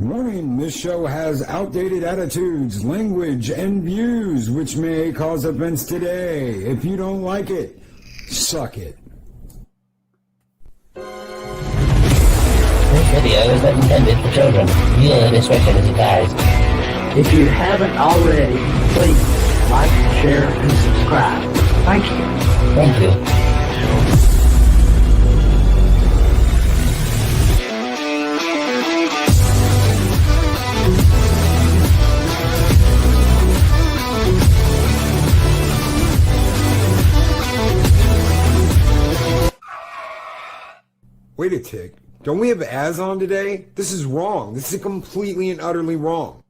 Warning, this show has outdated attitudes, language, and views which may cause offense today. If you don't like it, suck it. This video is not intended for children. Viewer discretion is advised. If you haven't already, please like, share, and subscribe. Thank you. Thank you. Wait a tick. Don't we have Az on today? This is wrong. This is completely and utterly wrong.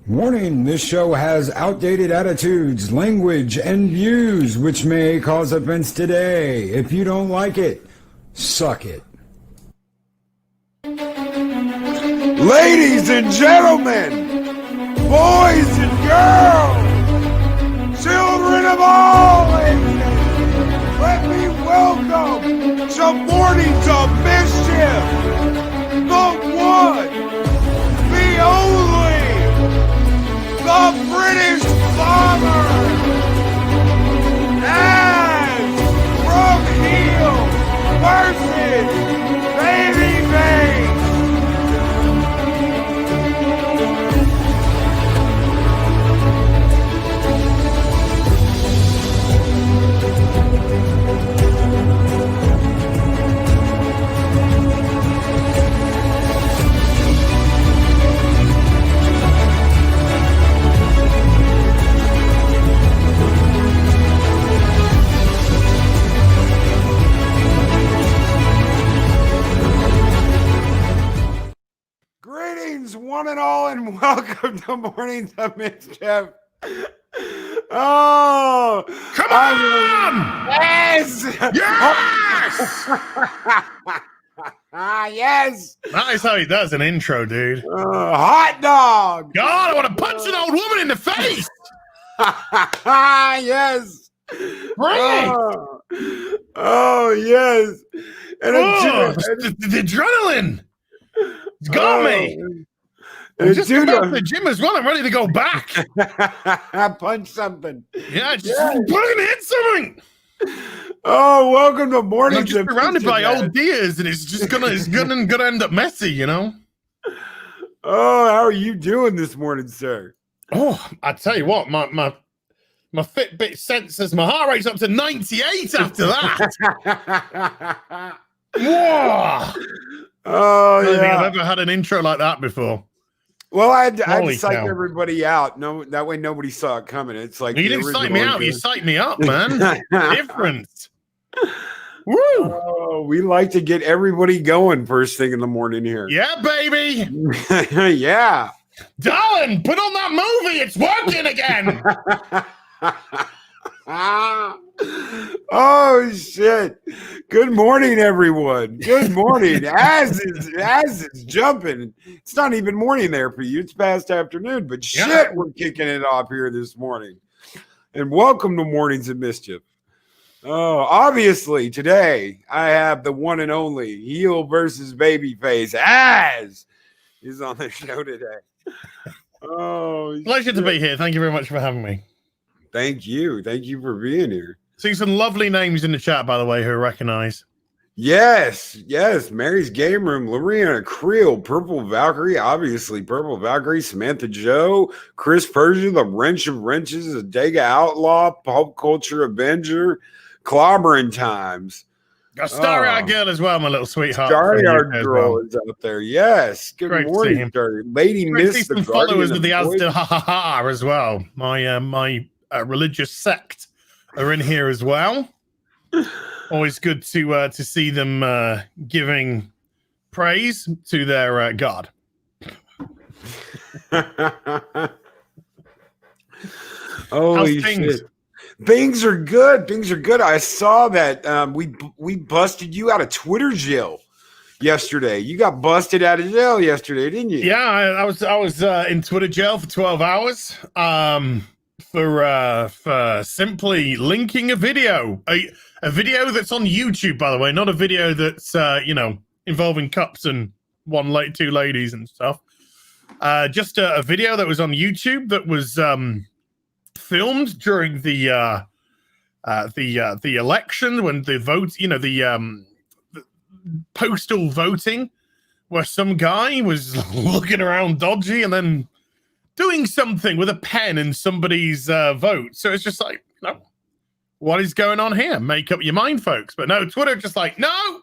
Warning, this show has outdated attitudes, language, and views which may cause offense today. If you don't like it, suck it. Ladies and gentlemen, boys and girls, children of all ages, let me welcome to Mornings of Mischief, the one, the only, the British bomber, and from Heel VS Babyface. One and all, and welcome to Mornings of Mischief. Oh, come on! Yes! Yes! Yes! That is how he does an intro, dude. Hot dog! God, I want to punch an old woman in the face! Yes! Bring Oh, yes! And the adrenaline! It's got me! I just got out the gym as well. I'm ready to go back. Punch something. Yeah, just hit something. Oh, welcome to Mornings. I'm just surrounded by old deers, and it's gonna end up messy, you know. Oh, how are you doing this morning, sir? Oh, I tell you what, my Fitbit senses my heart rate's up to 98 after that. Whoa! Oh, I don't think yeah. I've ever had an intro like that before. Well, I had to psych cow. everybody out. No, that way nobody saw it coming. It's like You didn't psych me out. You psyched me up, man. Difference. Woo! Oh, we like to get everybody going first thing in the morning here. Yeah, baby. Yeah. Darling, put on that movie. It's working again. Oh shit! Good morning, everyone. Good morning. As is jumping. It's not even morning there for you. It's past afternoon, but shit, we're kicking it off here this morning. And welcome to Mornings of Mischief. Oh, obviously today I have the one and only Heel VS Babyface. Az is on the show today. Oh, pleasure to be here. Thank you very much for having me. Thank you. Thank you for being here. See some lovely names in the chat, by the way, who I recognize. Yes. Mary's Game Room, Lorena Creel, Purple Valkyrie, obviously Purple Valkyrie, Samantha Joe, Chris Persia, the Wrench of Wrenches, a Dega Outlaw, Pulp Culture Avenger, Clobbering Times. Got Starry-Eyed Girl as well, my little sweetheart. Starry-Eyed Girl is out there. Yes. Good morning, Starry. Lady Miss, the followers of the Asda Ha Ha Ha as well. My religious sect are in here as well. Always good to see them giving praise to their God. Holy shit. Things are good. I saw that we busted you out of Twitter jail yesterday. You got busted out of jail yesterday, didn't you? Yeah, I was in Twitter jail for 12 hours. for simply linking a video, a video that's on YouTube, by the way, not a video that's involving cups and two ladies and stuff. Just a video that was on YouTube that was filmed during the election when the vote, the postal voting, where some guy was looking around dodgy and then doing something with a pen in somebody's vote. So it's just like, what is going on here? Make up your mind, folks. But no, Twitter just like, no,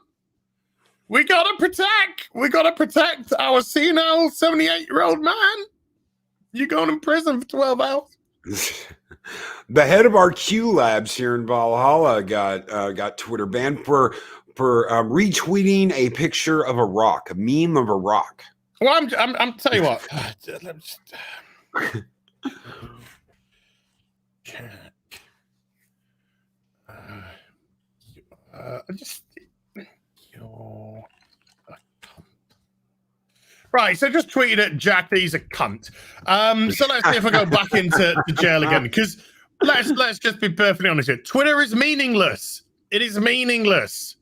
we gotta protect our senile 78-year-old man. You're going in prison for 12 hours. The head of our Q Labs here in Valhalla got Twitter banned for retweeting a picture of a rock, a meme of a rock. Well, I'm tell you what. Let me just right, so just tweeted at Jack that he's a cunt. So let's see if I go back into the jail again, because let's just be perfectly honest here. Twitter is meaningless. It is meaningless.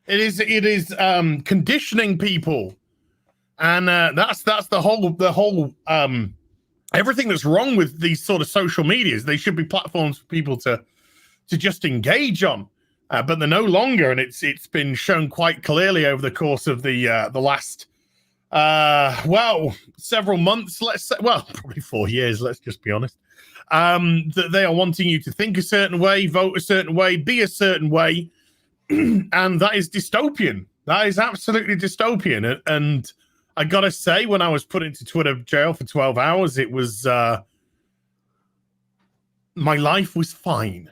It is conditioning people, and that's the whole everything that's wrong with these sort of social medias. They should be platforms for people to just engage on. But they're no longer, and it's been shown quite clearly over the course of the last several months, probably 4 years, let's just be honest, that they are wanting you to think a certain way, vote a certain way, be a certain way, and that is dystopian. That is absolutely dystopian. And I gotta say, when I was put into Twitter jail for 12 hours, it was my life was fine.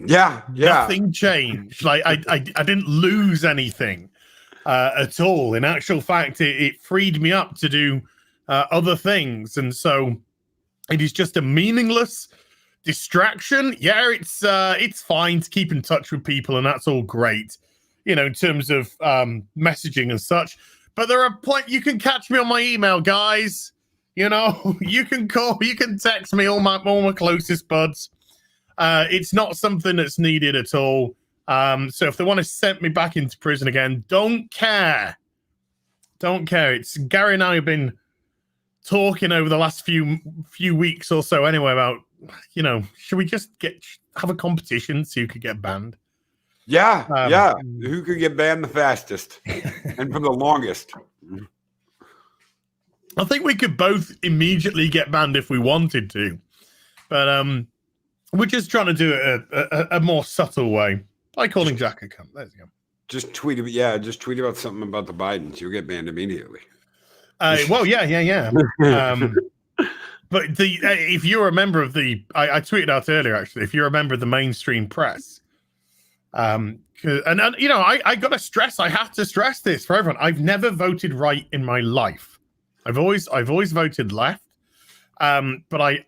Yeah. Nothing changed. Like I didn't lose anything at all. In actual fact, it freed me up to do other things, and so it is just a meaningless distraction. Yeah, it's fine to keep in touch with people, and that's all great, in terms of messaging and such. But there are you can catch me on my email, guys. You can call, you can text me, all my closest buds. It's not something that's needed at all. So if they want to send me back into prison again, don't care. It's Gary and I have been talking over the last few weeks or so anyway about, should we just have a competition so you could get banned? Yeah. Who could get banned the fastest and for the longest? I think we could both immediately get banned if we wanted to, but we're just trying to do it a more subtle way by calling Jack a cunt. There you go. Just tweet about something about the Bidens. You'll get banned immediately. Yeah. But if you're a member of I tweeted out earlier, actually, if you're a member of the mainstream press, and I got to stress, I have to stress this for everyone. I've never voted right in my life. I've always voted left. But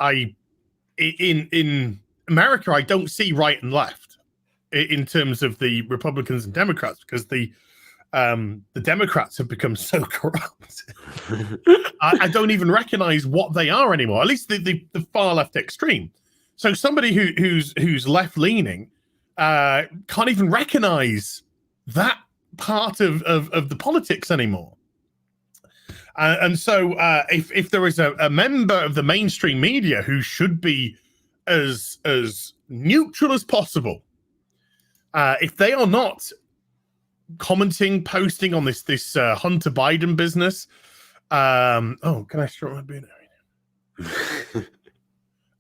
in America, I don't see right and left in terms of the Republicans and Democrats, because the Democrats have become so corrupt. I don't even recognize what they are anymore. At least the far left extreme. So somebody who's left leaning can't even recognize that part of the politics anymore. And so if there is a member of the mainstream media who should be as neutral as possible, if they are not commenting, posting on this Hunter Biden business, can I start my beer now?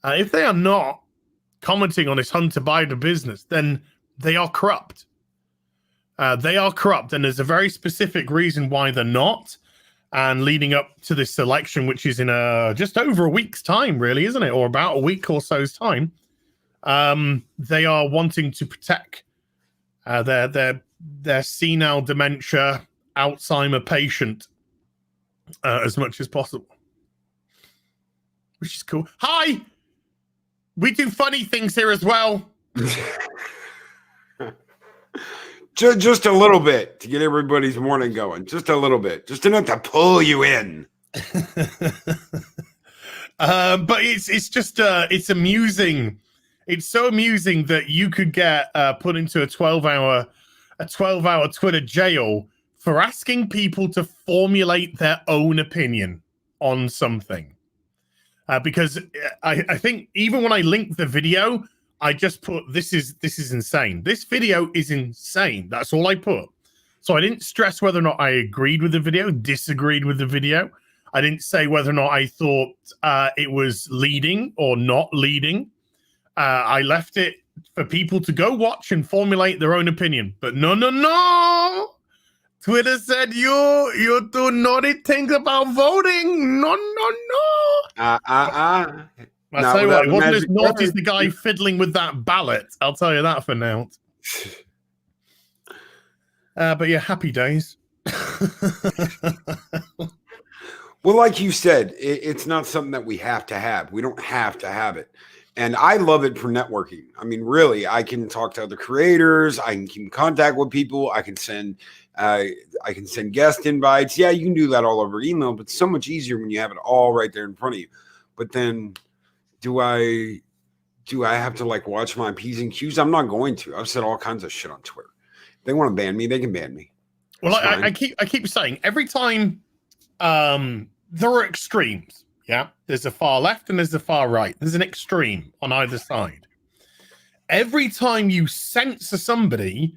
If they are not commenting on this Hunter Biden business, then they are corrupt. They are corrupt, and there's a very specific reason why they're not. And leading up to this election, which is in just over a week's time, really, isn't it? Or about a week or so's time. They are wanting to protect their senile dementia, Alzheimer patient as much as possible. Which is cool. Hi! We do funny things here as well. Just a little bit to get everybody's morning going. Just a little bit. Just enough to pull you in. But it's just it's amusing. It's so amusing that you could get put into a 12-hour Twitter jail for asking people to formulate their own opinion on something. Because I think even when I linked the video, I just put this is insane. This video is insane. That's all I put. So I didn't stress whether or not I agreed with the video, disagreed with the video. I didn't say whether or not I thought it was leading or not leading. I left it for people to go watch and formulate their own opinion. But no. Twitter said you do naughty things about voting. No. I'll tell you what, it wasn't as naughty as the guy fiddling with that ballot. I'll tell you that for now. But yeah, happy days. Well, like you said, it's not something that we have to have. We don't have to have it. And I love it for networking. I mean, really, I can talk to other creators. I can keep in contact with people. I can send guest invites. Yeah, you can do that all over email, but it's so much easier when you have it all right there in front of you. But then do I have to like watch my P's and Q's? I'm not going to. I've said all kinds of shit on Twitter. If they want to ban me, they can ban me. Well, I keep saying every time there are extremes. Yeah, there's a far left and there's a far right. There's an extreme on either side. Every time you censor somebody,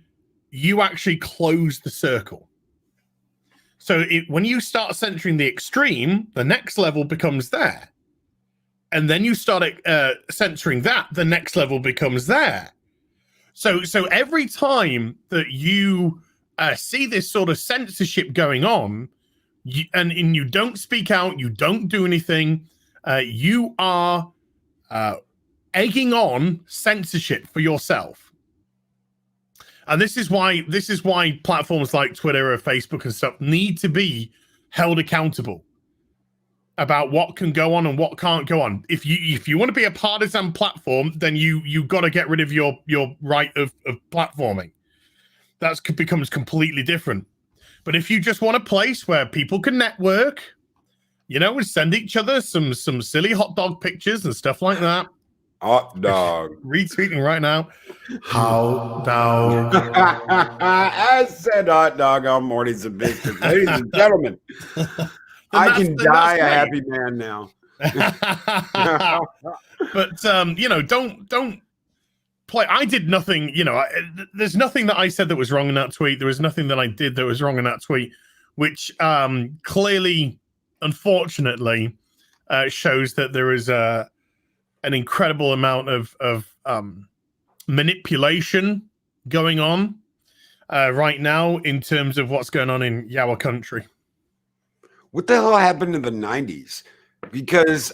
you actually close the circle. So when you start censoring the extreme, the next level becomes there. And then you start censoring that, the next level becomes there. So every time that you see this sort of censorship going on, and you don't speak out, you don't do anything, you are egging on censorship for yourself. And this is why platforms like Twitter or Facebook and stuff need to be held accountable about what can go on and what can't go on. If you want to be a partisan platform, then you got to get rid of your right of platforming. That becomes completely different. But if you just want a place where people can network, and send each other some silly hot dog pictures and stuff like that. Hot dog. Retweeting right now. Hot dog. I said hot dog on Mornings of Mischief. Ladies and gentlemen, I can die a happy man now. But, don't play. I did nothing, there's nothing that I said that was wrong in that tweet. There was nothing that I did that was wrong in that tweet, which clearly, unfortunately, shows that there is an incredible amount of manipulation going on right now in terms of what's going on in our country. What the hell happened in the 90s? Because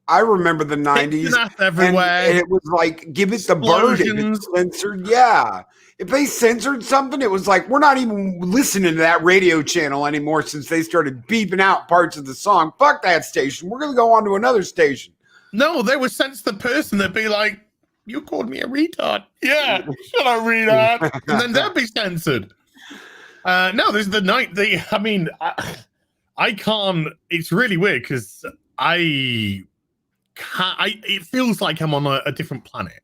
I remember the 90s everywhere. And it was like, give it the bird. If it's censored, yeah. If they censored something, it was like, we're not even listening to that radio channel anymore since they started beeping out parts of the song. Fuck that station. We're going to go on to another station. No, they would censor the person. They'd be like, you called me a retard. Yeah, shut up, retard. And then they'll be censored. No, this is the night. I can't. It's really weird because it feels like I'm on a different planet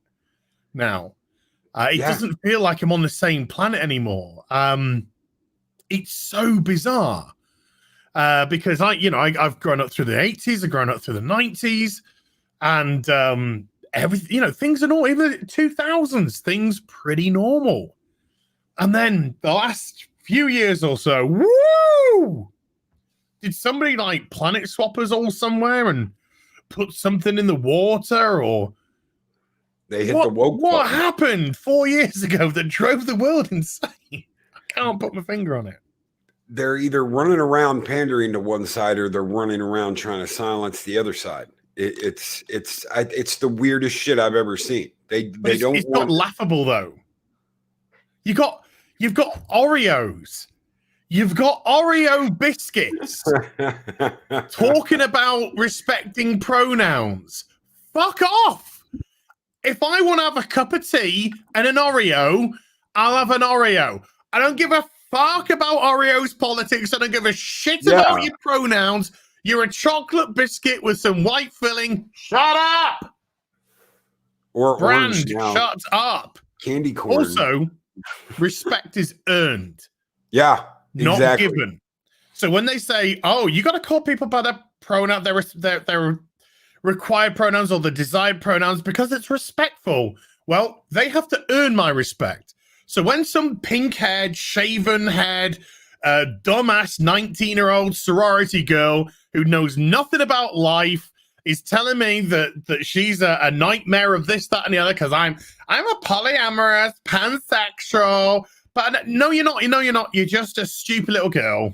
now. It doesn't feel like I'm on the same planet anymore. It's so bizarre because I've grown up through the 80s, I've grown up through the 90s, and everything, things are normal. Even the 2000s, things pretty normal. And then the last few years or so, woo! Did somebody like planet swap us all somewhere and put something in the water, or they hit the woke what button. Happened 4 years ago that drove the world insane? I can't put my finger on it. They're either running around pandering to one side or they're running around trying to silence the other side. It's the weirdest shit I've ever seen. It's not laughable though. You've got Oreos. You've got Oreo biscuits talking about respecting pronouns. Fuck off. If I want to have a cup of tea and an Oreo, I'll have an Oreo. I don't give a fuck about Oreo's politics. I don't give a shit about your pronouns. You're a chocolate biscuit with some white filling. Shut up. Or Brand, orange now. shut up. Candy corn. Also, respect is earned, yeah, not exactly. given. So when they say, "Oh, you got to call people by their pronoun, their required pronouns or the desired pronouns because it's respectful," well, they have to earn my respect. So when some pink-haired, shaven-haired, dumbass 19-year-old sorority girl who knows nothing about life is telling me that she's a nightmare of this, that, and the other because I'm a polyamorous, pansexual, but no, you're not. No, you're not. You're just a stupid little girl.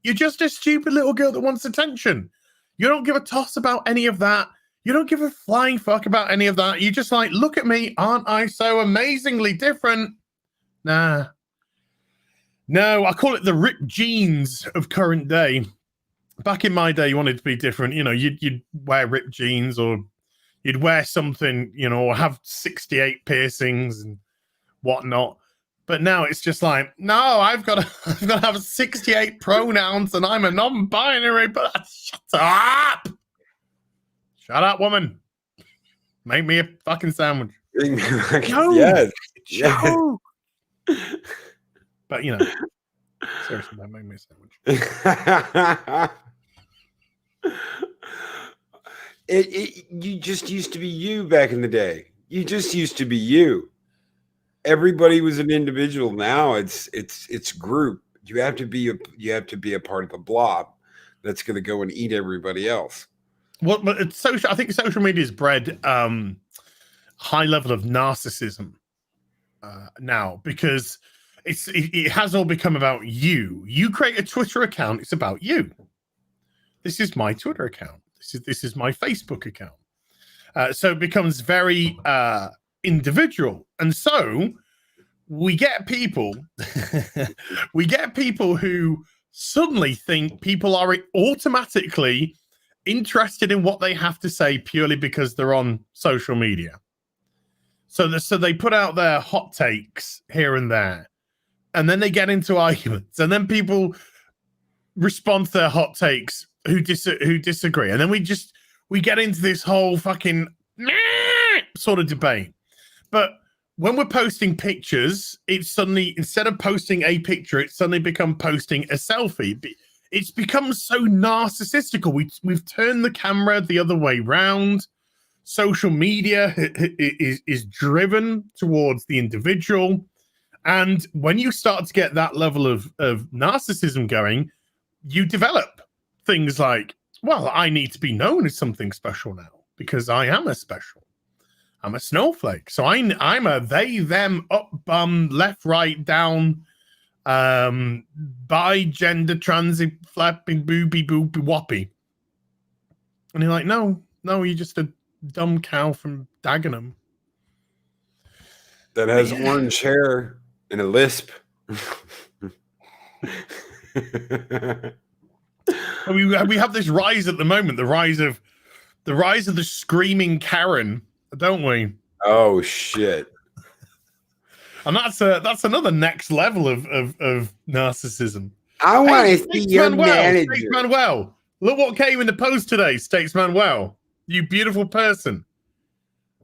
You're just a stupid little girl that wants attention. You don't give a toss about any of that. You don't give a flying fuck about any of that. You just like, look at me. Aren't I so amazingly different? Nah. No, I call it the ripped jeans of current day. Back in my day, you wanted to be different. You know, you'd wear ripped jeans or you'd wear something, you know, or have 68 piercings and whatnot. But now it's just like, no, I've got to have 68 pronouns and I'm a non-binary. But shut up. Shut up, woman. Make me a fucking sandwich. No. Yes. No. But, you know, seriously, don't make me a sandwich. You just used to be you back in the day. You just used to be you. Everybody was an individual. Now it's group. You have to be a part of the blob that's going to go and eat everybody else. Well, but it's social. I think social media has bred high level of narcissism now because it has all become about you. You create a Twitter account. It's about you. This is my Twitter account. This is my Facebook account. So it becomes very individual, and so we get people who suddenly think people are automatically interested in what they have to say purely because they're on social media. So they put out their hot takes here and there, and then they get into arguments, and then people respond to their hot takes who disagree, and then we get into this whole fucking sort of debate. But when we're posting pictures, it's suddenly, instead of posting a picture, it's suddenly become posting a selfie. It's become so narcissistical. We've turned the camera the other way round. Social media is driven towards the individual. And when you start to get that level of narcissism going, you develop things like, well, I need to be known as something special now because I am a special. I'm a snowflake. So I'm a they, them, up, bum, left, right, down, bi, gender, transit, flapping, booby, boopy, whoppy. And you're like, no, you're just a dumb cow from Dagenham. That has orange hair and a lisp. We have this rise at the moment, the rise of the screaming Karen, don't we? Oh shit! And that's another next level of narcissism. I want to see your manager. States Manuel, look what came in the post today, States Manuel. You beautiful person.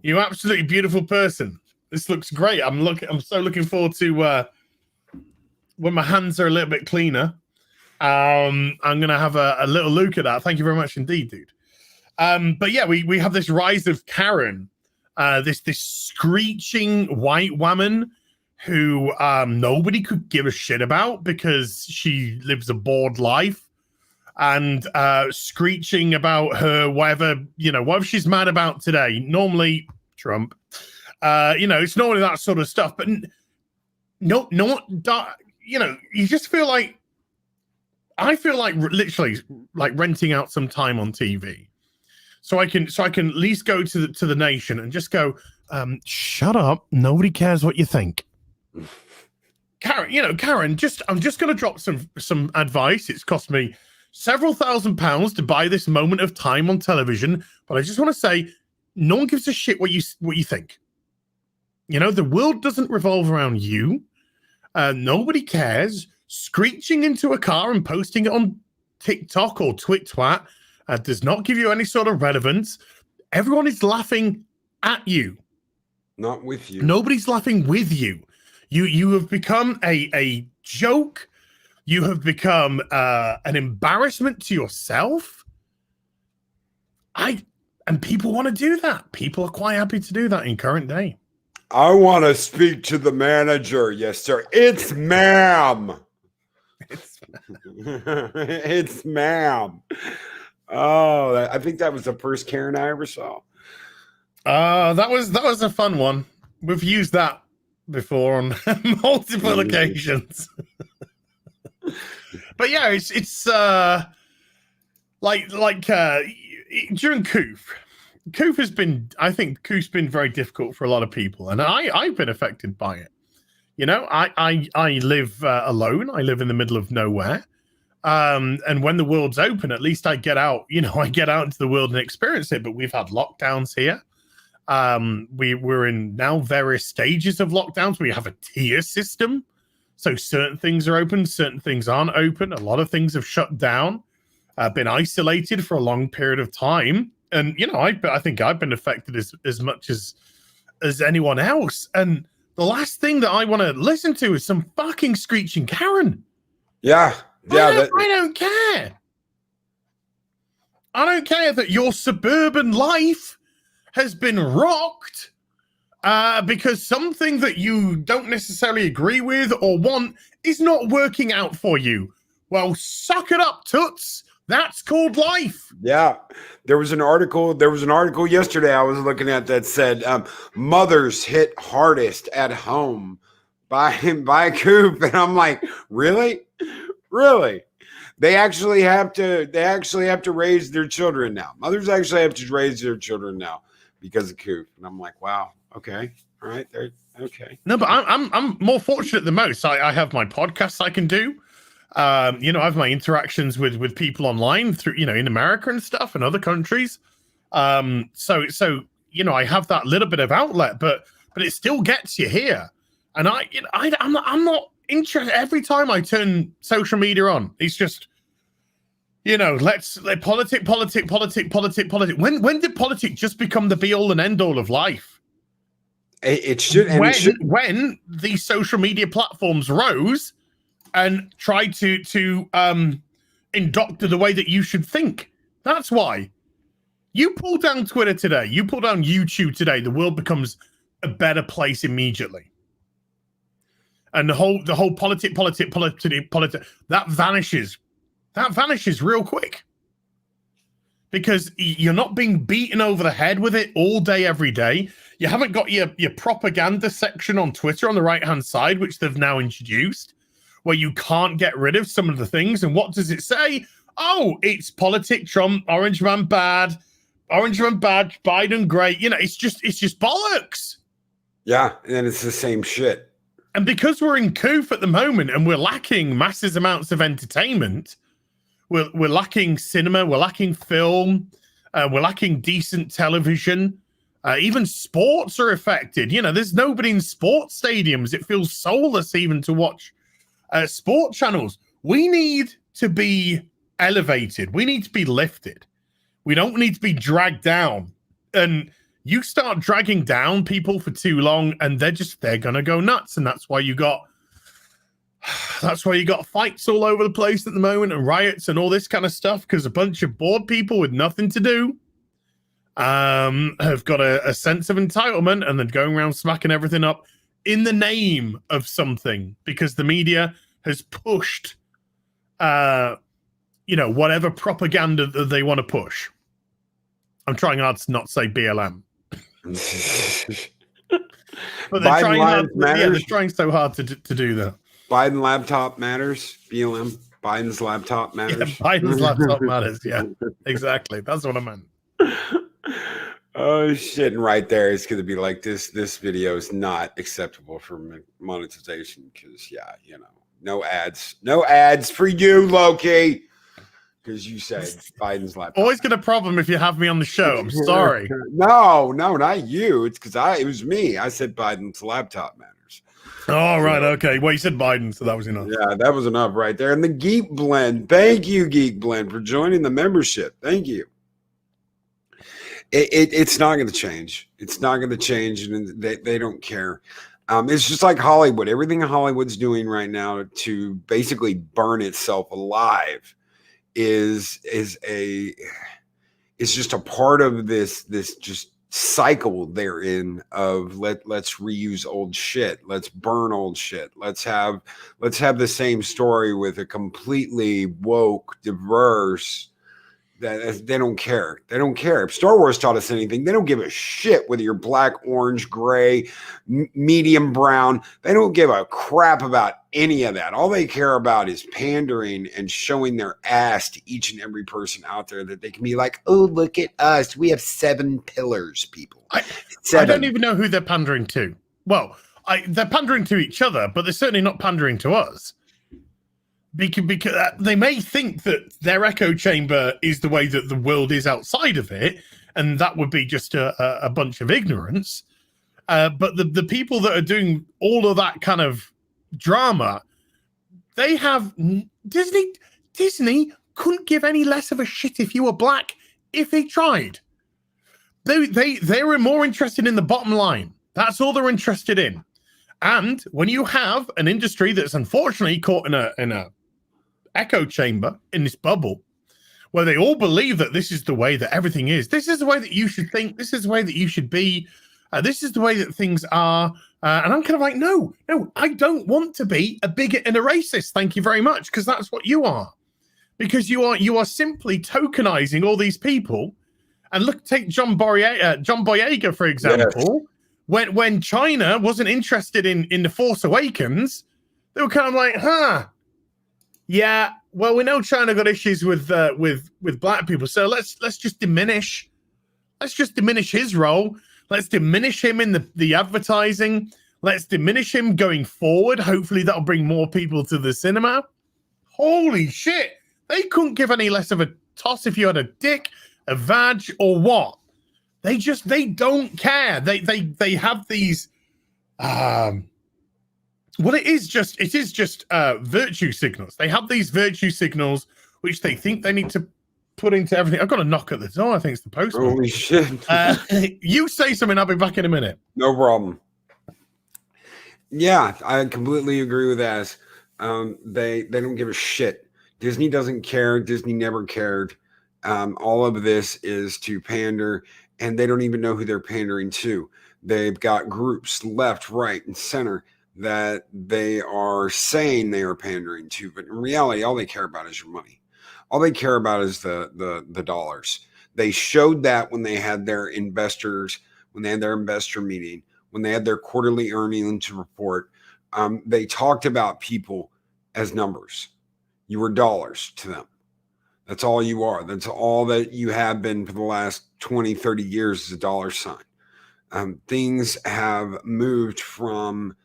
You absolutely beautiful person. This looks great. I'm so looking forward to when my hands are a little bit cleaner. I'm gonna have a little look at that. Thank you very much indeed, dude. But yeah, we have this rise of Karen, this screeching white woman who nobody could give a shit about because she lives a bored life, and screeching about her whatever she's mad about today. Normally Trump, it's normally that sort of stuff, but you just feel like. I feel like literally like renting out some time on TV, so I can at least go to the nation and just go, shut up, nobody cares what you think. Karen, I'm just going to drop some advice. It's cost me several £1,000s to buy this moment of time on television, but I just want to say, no one gives a shit what you think. The world doesn't revolve around you. Nobody cares. Screeching into a car and posting it on TikTok or TwitTwat does not give you any sort of relevance. Everyone is laughing at you. Not with you. Nobody's laughing with you. You have become a joke. You have become an embarrassment to yourself. And people want to do that. People are quite happy to do that in current day. I want to speak to the manager. Yes, sir. It's ma'am. It's ma'am. Oh, I think that was the first Karen I ever saw. That was a fun one. We've used that before on multiple occasions. But yeah, it's like during Coof has been, I think Coof's been very difficult for a lot of people, and I've been affected by it. You know, I live alone. I live in the middle of nowhere. And when the world's open, at least I get out, I get out into the world and experience it. But we've had lockdowns here. We're in now various stages of lockdowns. We have a tier system. So certain things are open, certain things aren't open. A lot of things have shut down, been isolated for a long period of time. And, I think I've been affected as much as anyone else. And the last thing that I want to listen to is some fucking screeching Karen. Yeah. Yeah. I don't care. I don't care that your suburban life has been rocked because something that you don't necessarily agree with or want is not working out for you. Well, suck it up, toots. That's called life. Yeah. There was an article yesterday I was looking at that said mothers hit hardest at home by Coop. And I'm like, really? Really? They actually have to raise their children now. Mothers actually have to raise their children now because of Coop. And I'm like, wow, okay. All right. Okay. No, but I'm more fortunate than most. I have my podcasts I can do. I have my interactions with people online through, in America and stuff and other countries. So I have that little bit of outlet, but it still gets you here. And I'm not interested. Every time I turn social media on, it's just, let's politic. When did politics just become the be all and end all of life? It should. When these social media platforms rose and tried to indoctor the way that you should think. That's why. You pull down Twitter today, you pull down YouTube today, the world becomes a better place immediately. And the whole politic, that vanishes. That vanishes real quick. Because you're not being beaten over the head with it all day, every day. You haven't got your propaganda section on Twitter on the right-hand side, which they've now introduced, where you can't get rid of some of the things. And what does it say? Oh, it's politic, Trump, Orange Man bad, Biden great. It's just bollocks. Yeah, and it's the same shit. And because we're in Coof at the moment and we're lacking massive amounts of entertainment, we're lacking cinema, we're lacking film, we're lacking decent television. Even sports are affected. There's nobody in sports stadiums. It feels soulless even to watch sport channels. We need to be elevated. We need to be lifted. We don't need to be dragged down. And you start dragging down people for too long and they're gonna go nuts. And that's why you got fights all over the place at the moment and riots and all this kind of stuff, because a bunch of bored people with nothing to do have got a sense of entitlement and then going around smacking everything up in the name of something, because the media has pushed, whatever propaganda that they want to push. I'm trying hard to not say BLM. But they're trying hard. Yeah, they're trying so hard to do that. Biden laptop matters. BLM. Biden's laptop matters. Yeah, Biden's laptop matters. Yeah, exactly. That's what I meant. Oh shit! And right there, it's going to be like this. This video is not acceptable for monetization because, no ads for you, Loki. Because you said Biden's laptop. Always get a problem if you have me on the show. I'm sorry. No, not you. It's because it was me. I said Biden's laptop matters. Oh, right. Okay. Well, you said Biden, so that was enough. Yeah, that was enough right there. And the Geek Blend. Thank you, Geek Blend, for joining the membership. Thank you. It's not going to change. It's not going to change, and they don't care. It's just like Hollywood. Everything Hollywood's doing right now to basically burn itself alive is just a part of this just cycle they're in of let's reuse old shit, let's burn old shit, let's have the same story with a completely woke, diverse. That they don't care. They don't care. If Star Wars taught us anything, they don't give a shit whether you're black, orange, gray, medium brown. They don't give a crap about any of that. All they care about is pandering and showing their ass to each and every person out there that they can be like, oh, look at us. We have 7 pillars, people. I don't even know who they're pandering to. Well, they're pandering to each other, but they're certainly not pandering to us. Because they may think that their echo chamber is the way that the world is outside of it, and that would be just a bunch of ignorance. But the people that are doing all of that kind of drama, they have Disney couldn't give any less of a shit if you were black if they tried. They were more interested in the bottom line. That's all they're interested in. And when you have an industry that's unfortunately caught in a echo chamber, in this bubble where they all believe that this is the way that everything is, this is the way that you should think, this is the way that you should be, this is the way that things are, and I'm kind of like, no, I don't want to be a bigot and a racist, thank you very much, because that's what you are. Because you are simply tokenizing all these people. And look, take John Boyega, for example. Yes. When China wasn't interested in The Force Awakens, they were kind of like, yeah, well, we know China got issues with black people, so let's just diminish his role. Let's diminish him in the advertising. Let's diminish him going forward. Hopefully that'll bring more people to the cinema. Holy shit. They couldn't give any less of a toss if you had a dick, a vag, or what. They don't care. They have these it is just virtue signals. They have these virtue signals which they think they need to put into everything. I've got a knock at the door. I think it's the postman. Holy shit. You say something, I'll be back in a minute. No problem. Yeah, I completely agree with that. They don't give a shit. Disney doesn't care. Disney never cared. All of this is to pander, and they don't even know who they're pandering to. They've got groups left, right, and center that they are saying they are pandering to, but in reality, all they care about is your money. All they care about is the dollars. They showed that when they had their investor meeting, when they had their quarterly earnings report. They talked about people as numbers. You were dollars to them. That's all you are. That's all that you have been for the last 20, 30 years is a dollar sign. Things have moved from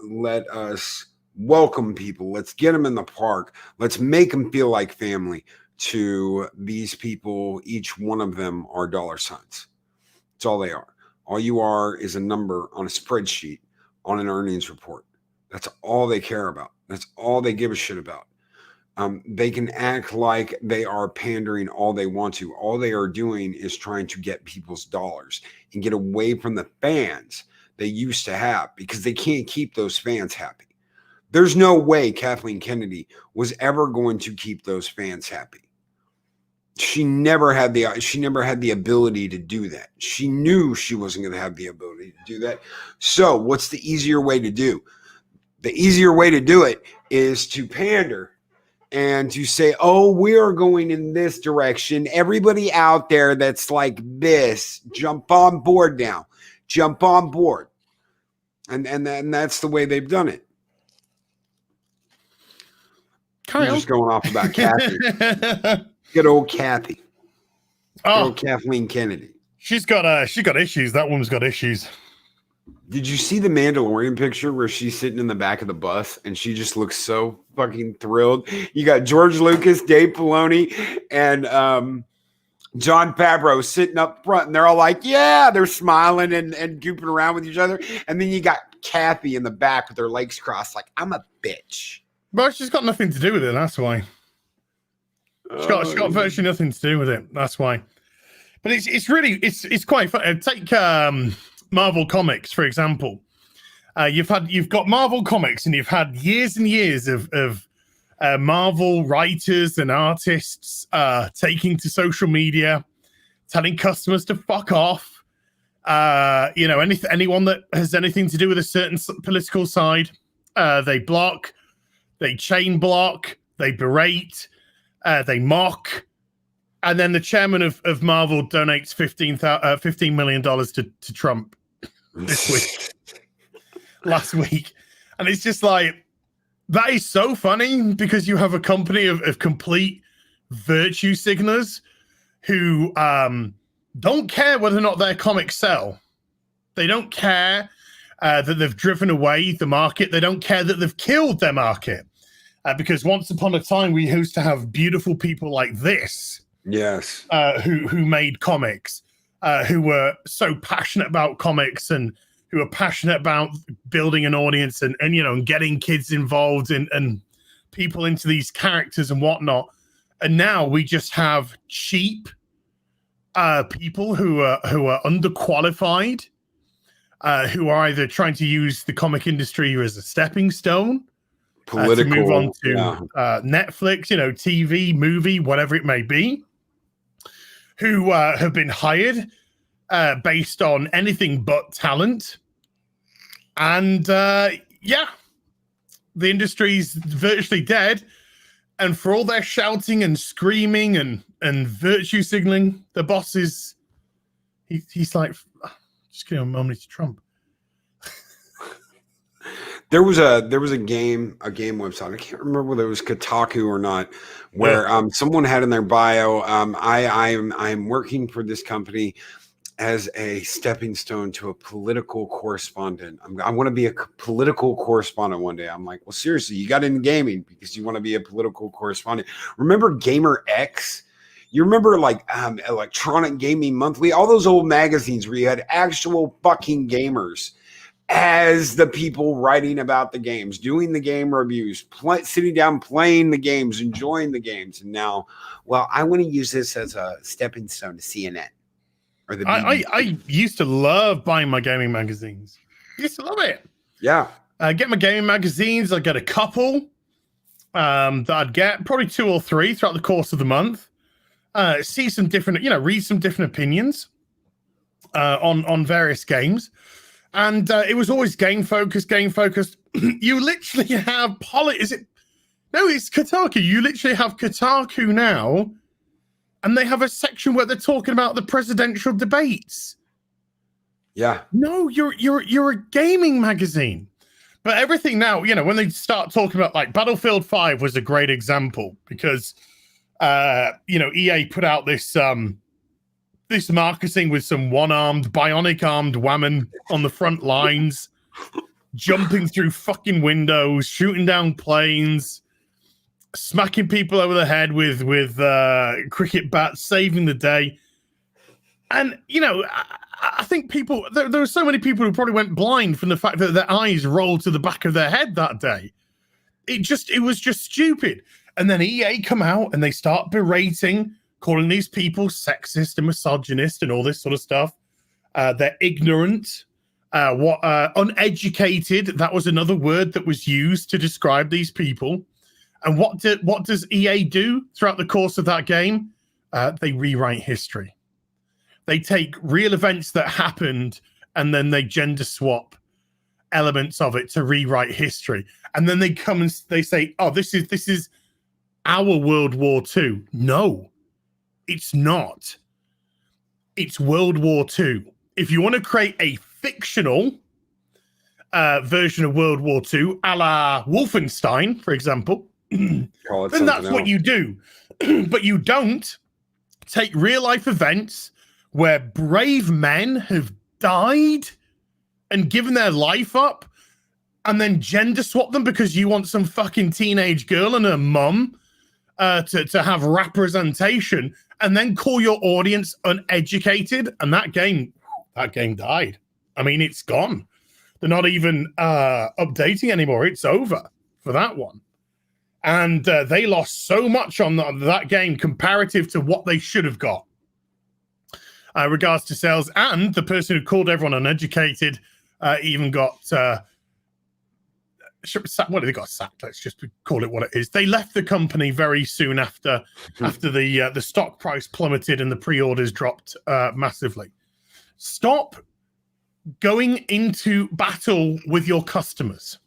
let us welcome people. Let's get them in the park. Let's make them feel like family. To these people, each one of them are dollar signs. That's all they are. All you are is a number on a spreadsheet on an earnings report. That's all they care about. That's all they give a shit about. They can act like they are pandering all they want to. All they are doing is trying to get people's dollars and get away from the fans they used to have, because they can't keep those fans happy. There's no way Kathleen Kennedy was ever going to keep those fans happy. She never had the ability to do that. She knew she wasn't going to have the ability to do that. So what's the easier way to do? The easier way to do it is to pander and to say, oh, we are going in this direction. Everybody out there that's like this, jump on board now. Jump on board. And that's the way they've done it. Kyle. I'm just going off about Kathy. Good old Kathy. Good old Kathleen Kennedy. She got issues. That woman's got issues. Did you see the Mandalorian picture where she's sitting in the back of the bus and she just looks so fucking thrilled? You got George Lucas, Dave Filoni, and John Favreau sitting up front, and they're all like, yeah, they're smiling and goofing around with each other. And then you got Kathy in the back with her legs crossed, like, I'm a bitch. But she's got nothing to do with it. That's why. She's got virtually nothing to do with it. That's why. But it's really quite fun. Take Marvel Comics, for example. You've got Marvel Comics, and you've had years and years of Marvel writers and artists taking to social media, telling customers to fuck off. Anyone that has anything to do with a certain political side, they block, they chain block, they berate, they mock, and then the chairman of Marvel donates $15 million to Trump this week, last week, and it's just like, that is so funny because you have a company of complete virtue signalers who don't care whether or not their comics sell. They don't care that they've driven away the market. They don't care that they've killed their market. Because once upon a time, we used to have beautiful people like this. Yes. Who made comics, who were so passionate about comics and who are passionate about building an audience and getting kids involved and people into these characters and whatnot. And now we just have cheap people who are underqualified, who are either trying to use the comic industry as a stepping stone, to move on to Netflix, TV, movie, whatever it may be, who have been hired based on anything but talent. And the industry's virtually dead. And for all their shouting and screaming and virtue signaling, the boss is he's like, just give a moment to Trump. There was a game website. I can't remember whether it was Kotaku or not, where someone had in their bio, I'm working for this company as a stepping stone to a political correspondent. I want to be a political correspondent one day. I'm like, well, seriously, you got into gaming because you want to be a political correspondent. Remember Gamer X? You remember like Electronic Gaming Monthly, all those old magazines where you had actual fucking gamers as the people writing about the games, doing the game reviews, sitting down, playing the games, enjoying the games. And now, well, I want to use this as a stepping stone to CNN. Or the I used to love buying my gaming magazines. I used to love it. Yeah. I get my gaming magazines. I get a couple that I'd get, probably 2 or 3 throughout the course of the month. See some different, read some different opinions on various games. And it was always game focused. You literally have it's Kotaku. You literally have Kotaku now, and they have a section where they're talking about the presidential debates. Yeah. No, you're a gaming magazine. But everything now, when they start talking about, like, Battlefield 5 was a great example because EA put out this marketing with some bionic armed women on the front lines, jumping through fucking windows, shooting down planes, smacking people over the head with cricket bats, saving the day. And, I think people, there were so many people who probably went blind from the fact that their eyes rolled to the back of their head that day. It was just stupid. And then EA come out and they start berating, calling these people sexist and misogynist and all this sort of stuff. They're ignorant, uneducated. That was another word that was used to describe these people. And what does EA do throughout the course of that game? They rewrite history. They take real events that happened and then they gender swap elements of it to rewrite history. And then they come and they say, oh, this is our World War II. No. It's not. It's World War II. If you want to create a fictional version of World War II, a la Wolfenstein, for example, then that's what you do. But you don't take real life events where brave men have died and given their life up and then gender swap them because you want some fucking teenage girl and her mum to have representation, and then call your audience uneducated. And that game died. I mean, it's gone. They're not even updating anymore. It's over for that one. And they lost so much on that game comparative to what they should have got. Regards to sales, and the person who called everyone uneducated even got what did they got sacked? Let's just call it what it is. They left the company very soon after the stock price plummeted and the pre-orders dropped massively. Stop going into battle with your customers.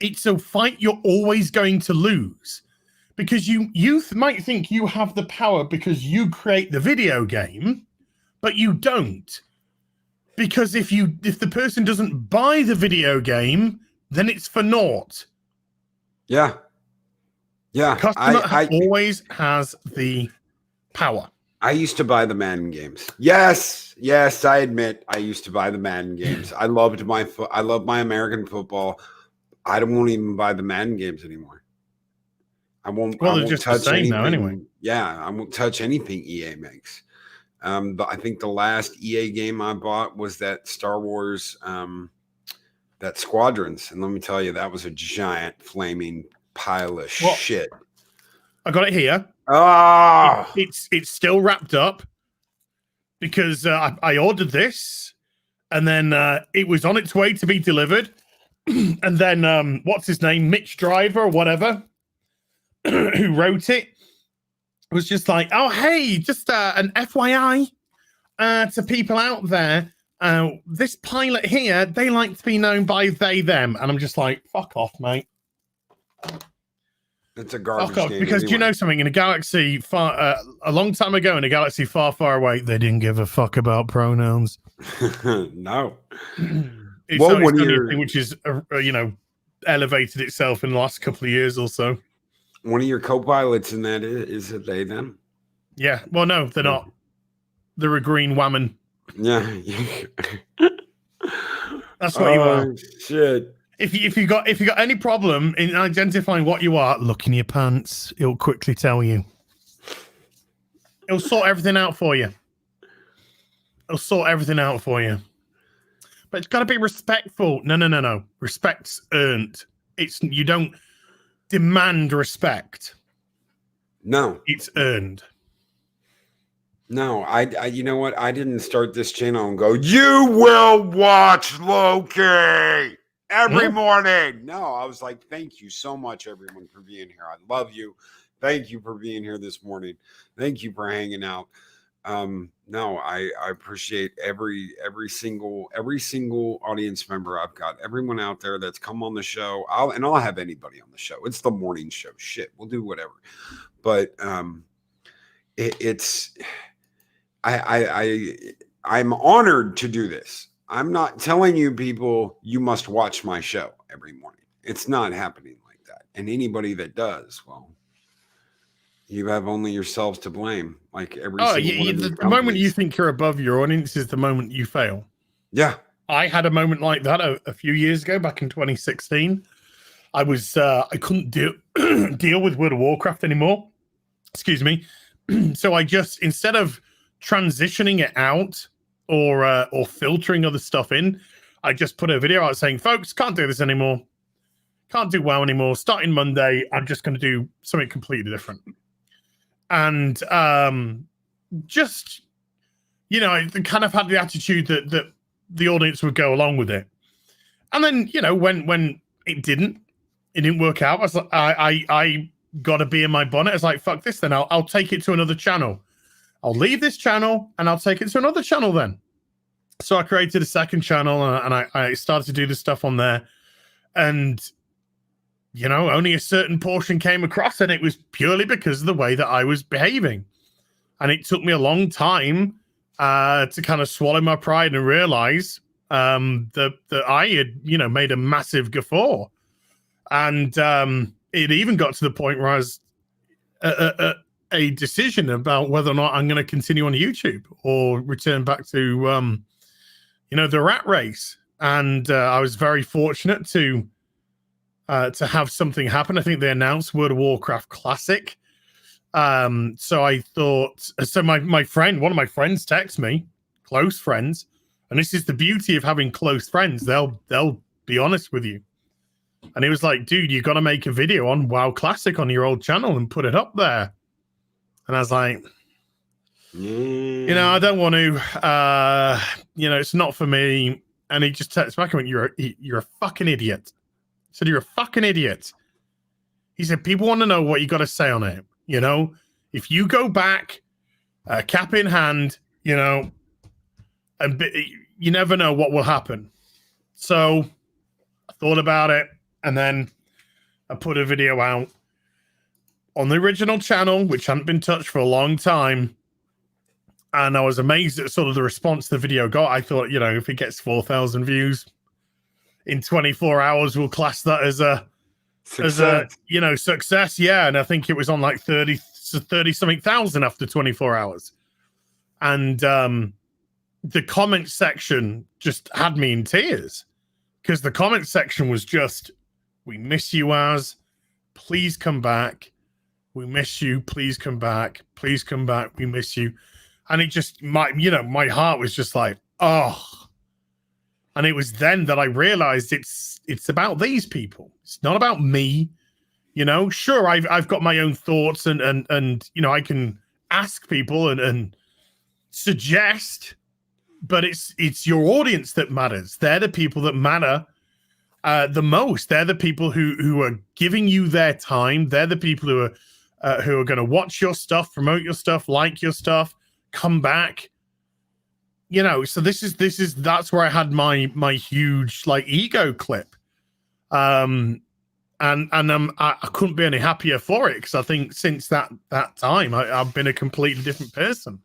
It's a fight you're always going to lose, because you might think you have the power because you create the video game, but you don't. Because if the person doesn't buy the video game, then it's for naught. Yeah. Yeah. Customer always has the power. I used to buy the Madden games. Yes, I admit I used to buy the Madden games. I loved my American football. I won't even buy the Madden games anymore. I won't just touch the same anything. now anyway. Yeah, I won't touch anything EA makes. But I think the last EA game I bought was that Star Wars, that Squadrons, and let me tell you, that was a giant flaming pile of shit. I got it here. Oh, it's still wrapped up because I ordered this, and then it was on its way to be delivered, and then what's his name, Mitch Driver or whatever, who wrote it, was just like, oh hey, just an FYI to people out there. This pilot here, they like to be known by they, them. And I'm just like, fuck off, mate. It's a garbage game. Because do you know something? In a galaxy far, a long time ago, in a galaxy far, far away, they didn't give a fuck about pronouns. No. It's only a thing which is, elevated itself in the last couple of years or so. One of your co-pilots in that is it they, them? Yeah. Well, no, they're not. They're a green woman. Yeah. That's what you are. Shit. If you got any problem in identifying what you are, look in your pants. It'll quickly tell you. It'll sort everything out for you. But it's got to be respectful. No. Respect's earned. You don't demand respect. No. It's earned. No, I you know what? I didn't start this channel and go, you will watch Loki every morning. No, I was like, thank you so much, everyone, for being here. I love you. Thank you for being here this morning. Thank you for hanging out. No, I appreciate every single audience member I've got. Everyone out there that's come on the show. I'll have anybody on the show. It's the morning show. Shit, we'll do whatever. But I'm honored to do this. I'm not telling you people you must watch my show every morning. It's not happening like that. And anybody that does, well, you have only yourselves to blame. Like the moment you think you're above your audience is the moment you fail. Yeah. I had a moment like that a few years ago, back in 2016. I couldn't deal with World of Warcraft anymore. Excuse me. So I just, instead of transitioning it out or filtering other stuff in, I just put a video out saying, folks, can't do this anymore. Can't do WoW anymore. Starting Monday, I'm just going to do something completely different. And just, I kind of had the attitude that the audience would go along with it. And then, when it didn't work out, I was like, I got to be in my bonnet. I was like, fuck this then. I'll take it to another channel. I'll leave this channel and I'll take it to another channel then. So I created a second channel and I started to do the stuff on there. And, only a certain portion came across, and it was purely because of the way that I was behaving. And it took me a long time to kind of swallow my pride and realize that I had, made a massive guffaw. And it even got to the point where I was a decision about whether or not I'm going to continue on YouTube or return back to, the rat race. And I was very fortunate to have something happen. I think they announced World of Warcraft Classic. So I thought, so my friend, one of my friends texted me, close friends, And this is the beauty of having close friends. They'll be honest with you. And he was like, dude, you got to make a video on WoW Classic on your old channel and put it up there. And I was like, you know, I don't want to, you know, it's not for me. And he just texted back and went, you're a fucking idiot. I said, you're a fucking idiot. He said, people want to know what you got to say on it. You know, if you go back, cap in hand, you know, and you never know what will happen. So I thought about it, and then I put a video out on the original channel, which hadn't been touched for a long time. And I was amazed at sort of the response the video got. I thought, you know, if it gets 4,000 views in 24 hours, we'll class that as a you know, success. Yeah. And I think it was on like 30 something thousand after 24 hours. And the comment section just had me in tears, because the comment section was just, we miss you, Az. Please come back. We miss you. Please come back. Please come back. We miss you. And it just, my heart was just like, oh. And it was then that I realized it's about these people. It's not about me. You know, sure, I've got my own thoughts and you know, I can ask people and suggest, but it's your audience that matters. They're the people that matter the most. They're the people who are giving you their time. They're the people who are going to watch your stuff, promote your stuff, like your stuff, come back. You know, so that's where I had my huge like ego clip. And I couldn't be any happier for it, because I think since that time I've been a completely different person.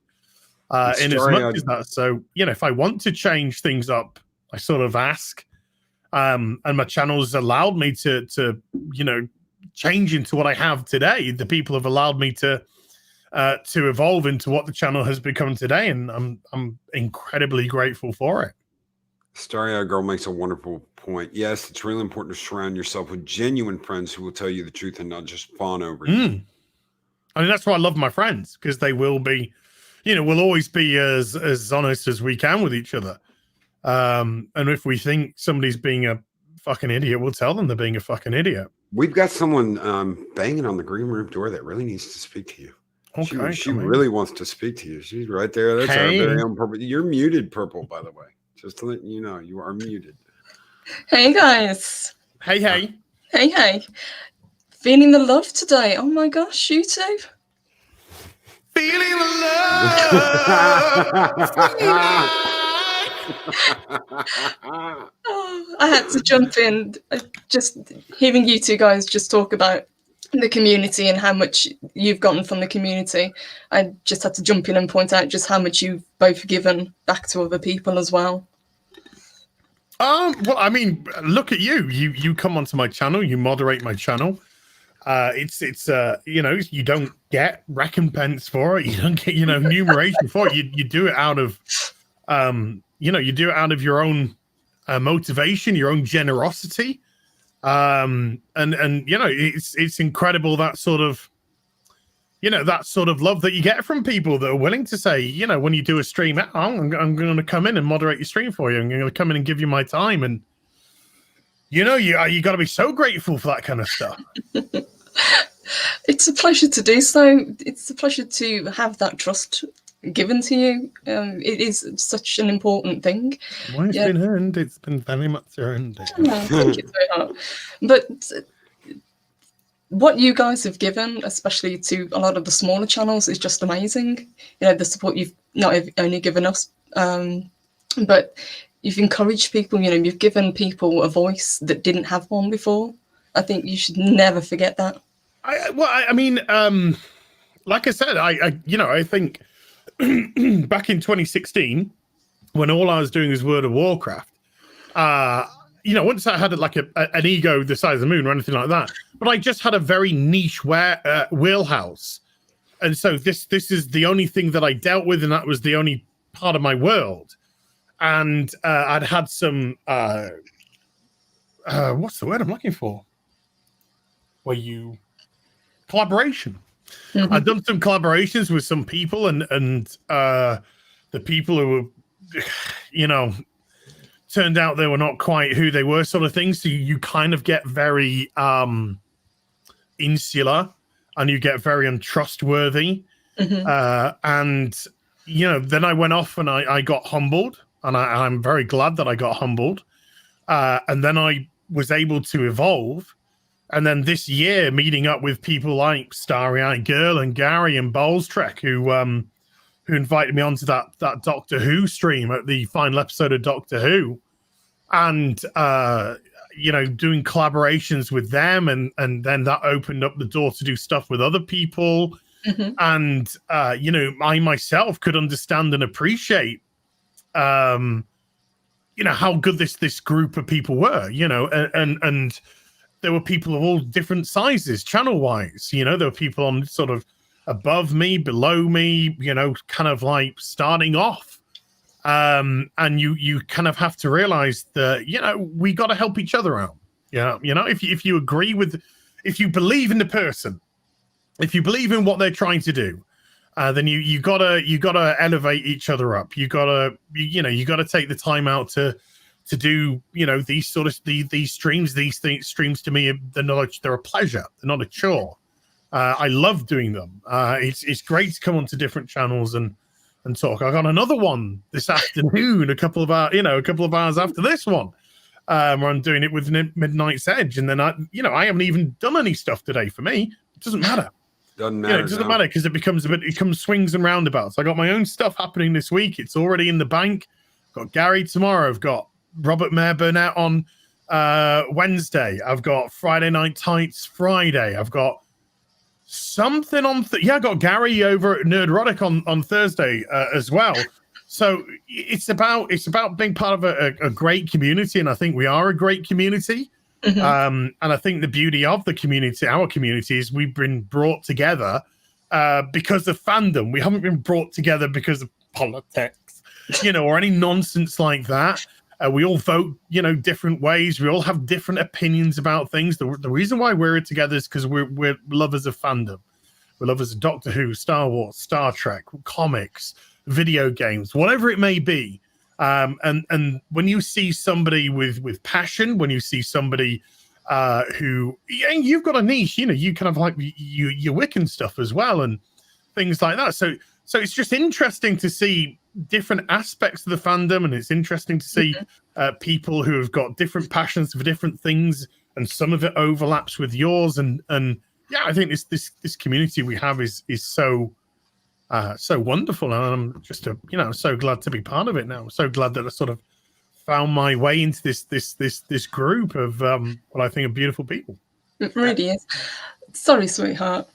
In as much as that, so you know, if I want to change things up, I sort of ask, and my channel's allowed me to you know, change into what I have today. The people have allowed me to evolve into what the channel has become today, and I'm incredibly grateful for it. Starry-eyed girl makes a wonderful point. Yes, it's really important to surround yourself with genuine friends who will tell you the truth and not just fawn over you. I mean, that's why I love my friends, because they will be, you know, we'll always be as honest as we can with each other. And if we think somebody's being a fucking idiot, we'll tell them they're being a fucking idiot. We've got someone banging on the green room door that really needs to speak to you. Okay, she really wants to speak to you. She's right there. That's our very own Purple. You're muted, Purple, by the way. Just to let you know, you are muted. Hey, guys. Hey. Feeling the love today. Oh, my gosh, you too. Feeling the love. Oh, I had to jump in. Just hearing you two guys just talk about the community and how much you've gotten from the community. I just had to jump in and point out just how much you've both given back to other people as well. Well, I mean, look at you. You come onto my channel, you moderate my channel. It's you know, you don't get recompense for it. You don't get, you know, numeration for it. You do it out of you know, you do it out of your own motivation, your own generosity. And you know, it's incredible that sort of, you know, that sort of love that you get from people that are willing to say, you know, when you do a stream, I'm going to come in and moderate your stream for you. I'm going to come in and give you my time. And, you know, you got to be so grateful for that kind of stuff. It's a pleasure to do so. It's a pleasure to have that trust given to you. It is such an important thing. Well, it's been earned. It's been very much earned. Thank you so much. But what you guys have given, especially to a lot of the smaller channels, is just amazing. You know, the support you've not only given us, but you've encouraged people. You know, you've given people a voice that didn't have one before. I think you should never forget that. I mean, like I said, you know, I think back in 2016, when all I was doing was World of Warcraft, you know, once I had like an ego the size of the moon or anything like that, but I just had a very niche wheelhouse, and so this is the only thing that I dealt with, and that was the only part of my world. And I'd had some what's the word I'm looking for? Collaboration. Mm-hmm. I've done some collaborations with some people, and the people who were you know, turned out they were not quite who they were, sort of thing. So you kind of get very insular, and you get very untrustworthy. And, you know, then I went off and I got humbled, and I'm very glad that I got humbled. And then I was able to evolve. And then this year, meeting up with people like Starry-Eyed Girl and Gary and Bowles Trek, who invited me onto that Doctor Who stream at the final episode of Doctor Who. And, you know, doing collaborations with them. And then that opened up the door to do stuff with other people. And, you know, I myself could understand and appreciate, you know, how good this group of people were, you know, and there were people of all different sizes, channel-wise. You know, there were people on sort of above me, below me, you know, kind of like starting off. And you kind of have to realize that, you know, we got to help each other out. Yeah, you know, if you agree with, if you believe in the person, if you believe in what they're trying to do, then you gotta elevate each other up. You gotta take the time out to do, you know, these sort of these streams. These streams to me, they're a pleasure. They're not a chore. I love doing them. It's great to come onto different channels and talk. I got another one this afternoon, a couple of hours after this one, where I'm doing it with Midnight's Edge, and then I haven't even done any stuff today. For me, it doesn't matter. Doesn't matter. It doesn't matter, because it becomes swings and roundabouts. I got my own stuff happening this week. It's already in the bank. I've got Gary tomorrow. I've got Robert Mayer Burnett on Wednesday. I've got Friday Night Tights Friday. I've got something on. I got Gary over at Nerdrotic on Thursday as well. So it's about being part of a great community, and I think we are a great community. And I think the beauty of the community, our community, is we've been brought together because of fandom. We haven't been brought together because of politics, you know, or any nonsense like that. We all vote, you know, different ways. We all have different opinions about things. The reason why we're together is because we're lovers of fandom. We're lovers of Doctor Who, Star Wars, Star Trek, comics, video games, whatever it may be. And when you see somebody with passion, when you see somebody who, and you've got a niche, you know, you kind of like you Wiccan stuff as well and things like that. So it's just interesting to see different aspects of the fandom, and it's interesting to see people who have got different passions for different things, and some of it overlaps with yours. And yeah, I think this community we have is so wonderful, and I'm just so glad to be part of it now. I'm so glad that I sort of found my way into this group of what I think are beautiful people. It really is. Sorry, sweetheart.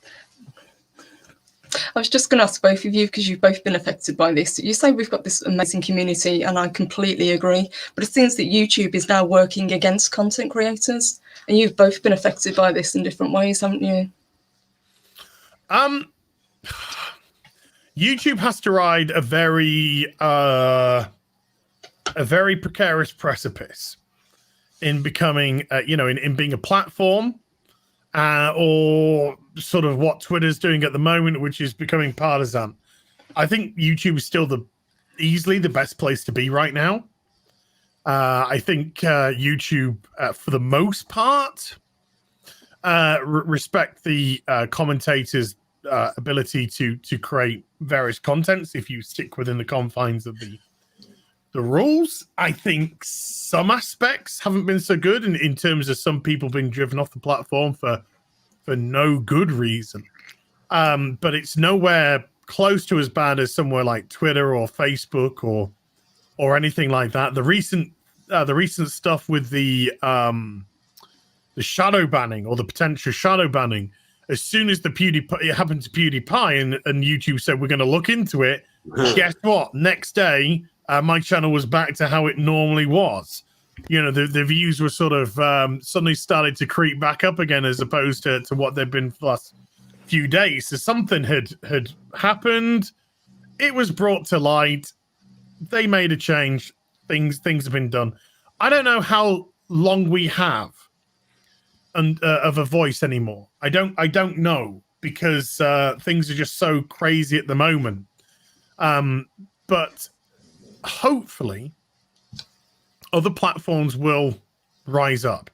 I was just going to ask both of you, because you've both been affected by this. You say we've got this amazing community, and I completely agree. But it seems that YouTube is now working against content creators, and you've both been affected by this in different ways, haven't you? YouTube has to ride a very precarious precipice in becoming, in being a platform, or sort of what Twitter's doing at the moment, which is becoming partisan. I think YouTube is still easily the best place to be right now. I think YouTube, for the most part, respect the commentators' ability to create various contents if you stick within the confines of the rules. I think some aspects haven't been so good in terms of some people being driven off the platform for no good reason. But it's nowhere close to as bad as somewhere like Twitter or Facebook or anything like that. The recent stuff with the shadow banning, or the potential shadow banning, as soon as it happened to PewDiePie and YouTube said we're going to look into it, guess what? Next day, my channel was back to how it normally was. You know, the views were sort of suddenly started to creep back up again, as opposed to what they've been for the last few days. So something had happened. It was brought to light. They made a change. Things have been done. I don't know how long we have of a voice anymore. I don't know, because things are just so crazy at the moment. But hopefully other platforms will rise up.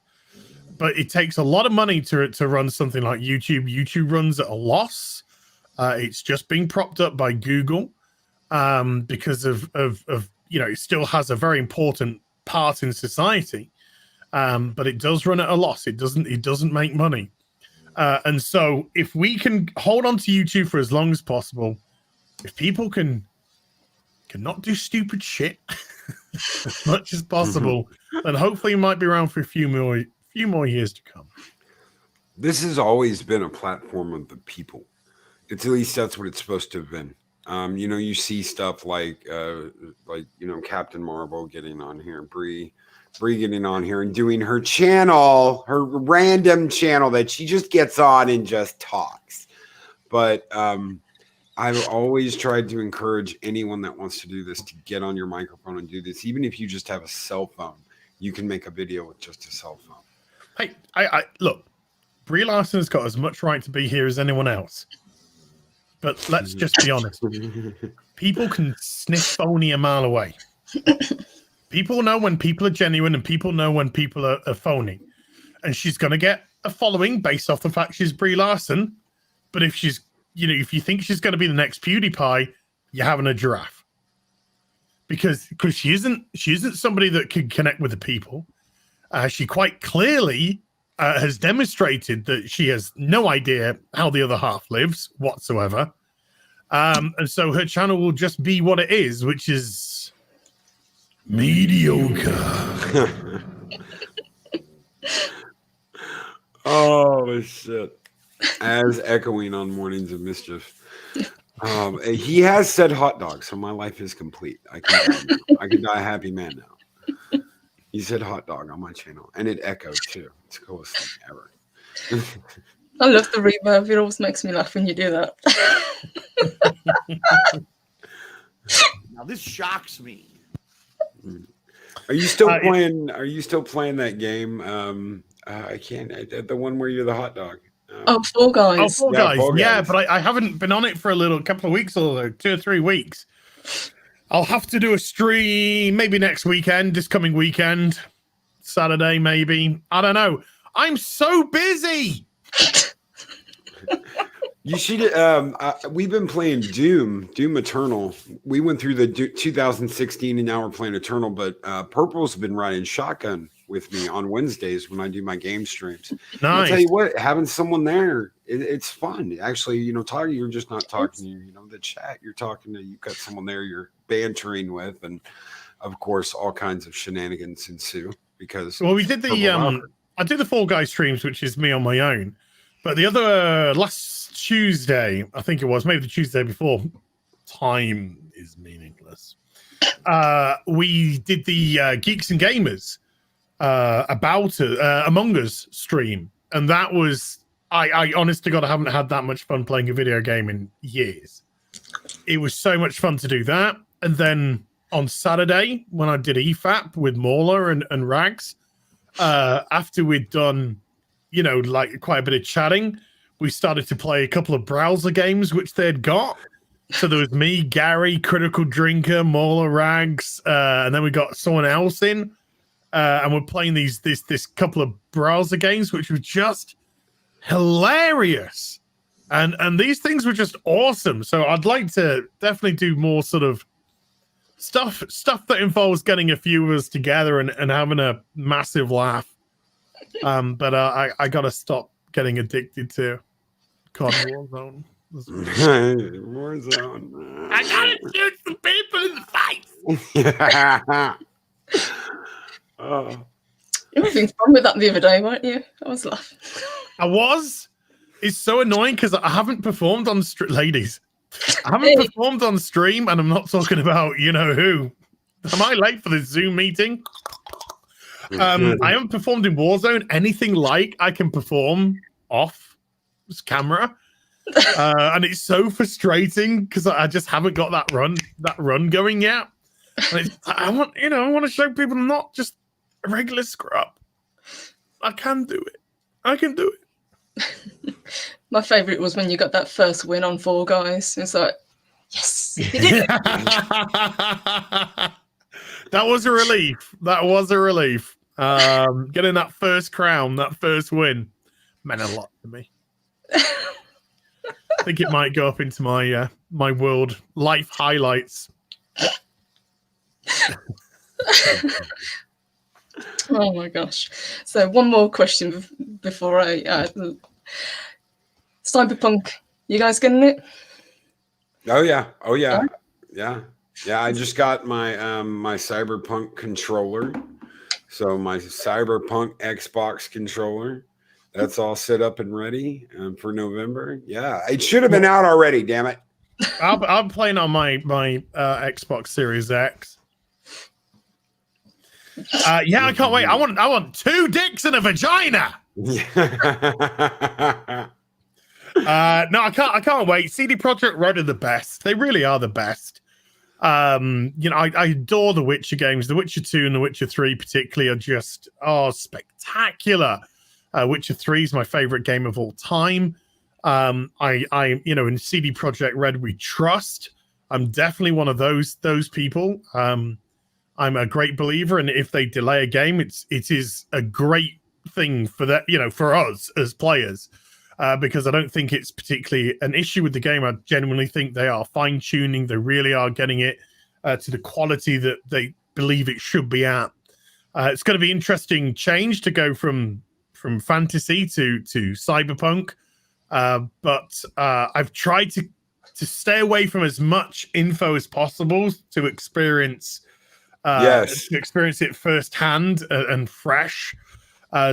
But it takes a lot of money to run something like YouTube. YouTube runs at a loss. It's just being propped up by Google because of it still has a very important part in society. But it does run at a loss. It doesn't make money. And so if we can hold on to YouTube for as long as possible, if people can not do stupid shit as much as possible, then hopefully it might be around for a few more years to come. This has always been a platform of the people. It's at least that's what it's supposed to have been. You see stuff like Captain Marvel getting on here, Bree getting on here and doing her channel, her random channel that she just gets on and just talks. But I've always tried to encourage anyone that wants to do this to get on your microphone and do this. Even if you just have a cell phone, you can make a video with just a cell phone. Hey, I look, Brie Larson's got as much right to be here as anyone else. But let's just be honest. People can sniff phony a mile away. People know when people are genuine and people know when people are phony. And she's going to get a following based off the fact she's Brie Larson. But if she's, if you think she's going to be the next PewDiePie, you're having a giraffe. Because she isn't somebody that can connect with the people. She quite clearly has demonstrated that she has no idea how the other half lives whatsoever. And so her channel will just be what it is, which is mediocre. Oh, shit. As echoing on Mornings of Mischief. He has said hot dog, so my life is complete. I can die a happy man now. He said hot dog on my channel, and it echoed too. It's the coolest thing ever. I love the reverb. It always makes me laugh when you do that. Now this shocks me. Are you still playing? Are you still playing that game? I can't. The one where you're the hot dog. Fall Guys. Oh, Fall Guys. Fall Guys. Yeah, but I haven't been on it for a couple of weeks or 2 or 3 weeks. I'll have to do a stream maybe next weekend, this coming weekend, Saturday maybe. I don't know. I'm so busy. You should. We've been playing Doom Eternal. We went through the 2016, and now we're playing Eternal. But Purple's been riding shotgun with me on Wednesdays when I do my game streams. Nice. I'll tell you what, having someone there, it's fun. Actually, talking, you're just not talking to the chat. You're talking to, you've got someone there you're bantering with, and of course, all kinds of shenanigans ensue because. Well, we did I did the Fall Guys streams, which is me on my own. But the other last Tuesday, I think it was, maybe the Tuesday before, time is meaningless. We did the Geeks and Gamers about Among Us stream, and that was I honest to God, I haven't had that much fun playing a video game in years. It was so much fun to do that. And then on Saturday, when I did EFAP with Mauler and Rags, after we'd done, like quite a bit of chatting, we started to play a couple of browser games which they'd got. So there was me, Gary, Critical Drinker, Mauler, Rags, and then we got someone else in, and we're playing this couple of browser games which were just hilarious. And these things were just awesome. So I'd like to definitely do more sort of stuff that involves getting a few of us together and having a massive laugh. But I gotta stop getting addicted to COD Warzone. Warzone. I gotta shoot some people in the face. You were having fun with that the other day, weren't you? I was laughing. I was. It's so annoying because I haven't performed on ladies. I haven't performed on stream, and I'm not talking about who. Am I late for this Zoom meeting? I haven't performed in Warzone anything like I can perform off camera, and it's so frustrating because I just haven't got that run going yet. And I want to show people I'm not just a regular scrub. I can do it. I can do it. My favourite was when you got that first win on Fall Guys. It's like, yes. You did it. That was a relief. That was a relief. Getting that first crown, that first win, meant a lot to me. I think it might go up into my my world life highlights. Oh my gosh. So one more question before I Cyberpunk, you guys getting it? Oh yeah. I just got my my Cyberpunk controller. So my Cyberpunk Xbox controller. That's all set up and ready for November. Yeah, it should have been out already. Damn it! I'm playing on my Xbox Series X. Yeah, I can't wait. I want 2 dicks and a vagina. No, I can't wait. CD Projekt Red are the best. They really are the best. You know, I adore the Witcher games. The Witcher 2 and the Witcher 3 particularly are just spectacular. Witcher 3 is my favorite game of all time. I you know, in CD Projekt Red we trust. I'm definitely one of those people. I'm a great believer, and if they delay a game, it is a great thing for that, you know, for us as players. Because I don't think it's particularly an issue with the game. I genuinely think they are fine-tuning. They really are getting it to the quality that they believe it should be at. It's going to be interesting change to go from fantasy to cyberpunk. But I've tried to stay away from as much info as possible to experience it firsthand and fresh.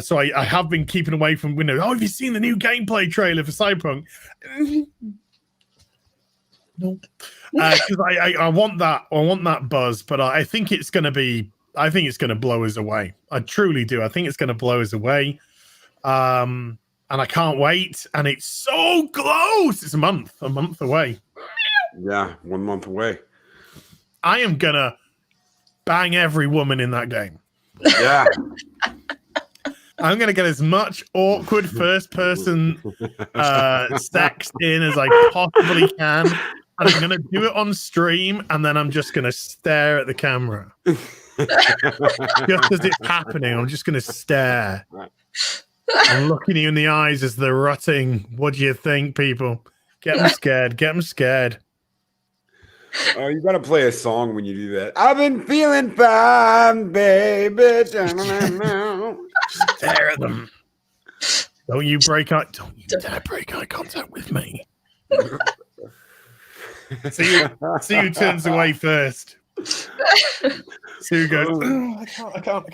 So I have been keeping away from windows. Oh, have you seen the new gameplay trailer for Cyberpunk? No, because I want that buzz, but I think it's going to blow us away. I truly do. I think it's going to blow us away, and I can't wait. And it's so close. It's a month away. Yeah, 1 month away. I am gonna bang every woman in that game. Yeah. I'm going to get as much awkward first-person sex in as I possibly can. And I'm going to do it on stream, and then I'm just going to stare at the camera. Just as it's happening, I'm just going to stare. I'm looking you in the eyes as they're rutting. What do you think, people? Get them scared. Get them scared. Oh, you got to play a song when you do that. I've been feeling fine, baby. Stare at them. Don't you dare break eye contact with me. See who turns away first. See who goes, oh, I can't.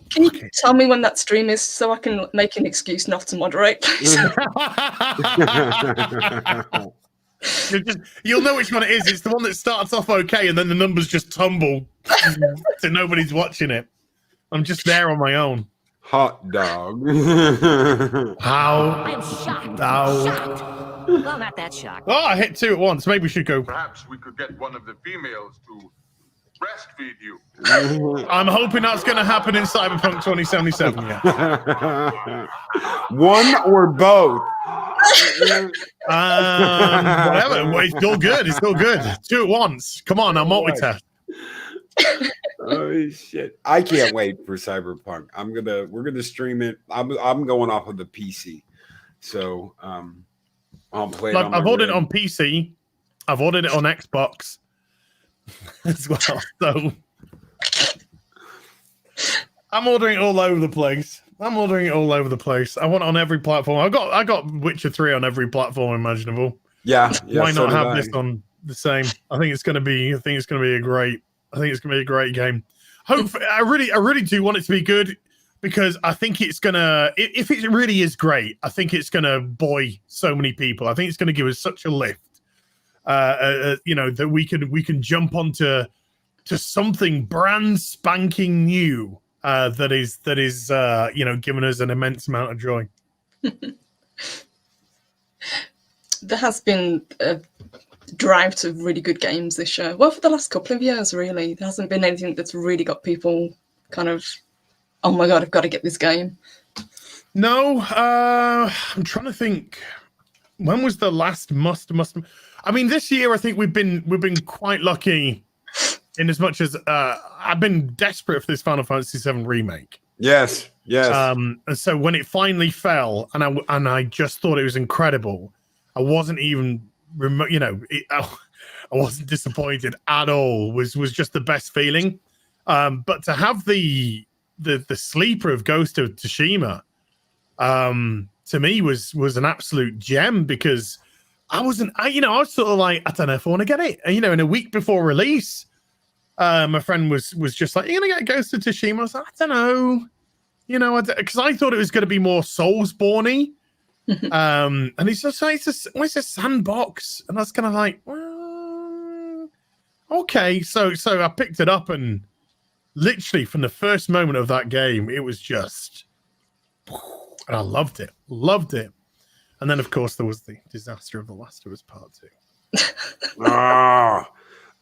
Can you tell me when that stream is so I can make an excuse not to moderate, please? You'll know which one it is. It's the one that starts off okay and then the numbers just tumble so nobody's watching it. I'm just there on my own. Hot dog. How? I'm shocked. Shocked. Well, not that shocked. Oh, I hit 2 at once. Maybe we should go. Perhaps we could get one of the females to breastfeed you. I'm hoping that's going to happen in Cyberpunk 2077. Yeah. One or both. Whatever. Well, it's all good. It's all good. 2 at once. Come on, I'll multitask. Oh shit! I can't wait for Cyberpunk. We're gonna stream it. I'm going off of the PC, so I'll play it. I've ordered it on PC. I've ordered it on Xbox as well. So I'm ordering it all over the place. I want it on every platform. I got Witcher 3 on every platform imaginable. Yeah. Why not have this on the same? I think it's gonna be a great game. Hopefully, I really do want it to be good, because I think it's gonna, if it really is great, I think it's gonna buoy so many people. I think it's gonna give us such a lift, you know, that we can jump onto something brand spanking new that is you know, giving us an immense amount of joy. There has been a drive to really good games this year. Well, for the last couple of years, really. There hasn't been anything that's really got people kind of, oh my God, I've got to get this game. No, I'm trying to think. When was the last must? I mean, this year I think we've been quite lucky, in as much as I've been desperate for this Final Fantasy VII remake. Yes. And so when it finally fell, and I just thought it was incredible, I wasn't even I wasn't disappointed at all. Was just the best feeling. But to have the sleeper of Ghost of Tsushima, to me was an absolute gem, because I was sort of like, I don't know if I want to get it. And, in a week before release, my friend was just like, "You're gonna get Ghost of Tsushima?" I was like, I don't know, because I thought it was going to be more Soulsborne-y. And he's just like, it's a sandbox, and I was kind of like, well, okay. So I picked it up, and literally from the first moment of that game, it was just, and I loved it. And then, of course, there was the disaster of The Last of Us Part 2.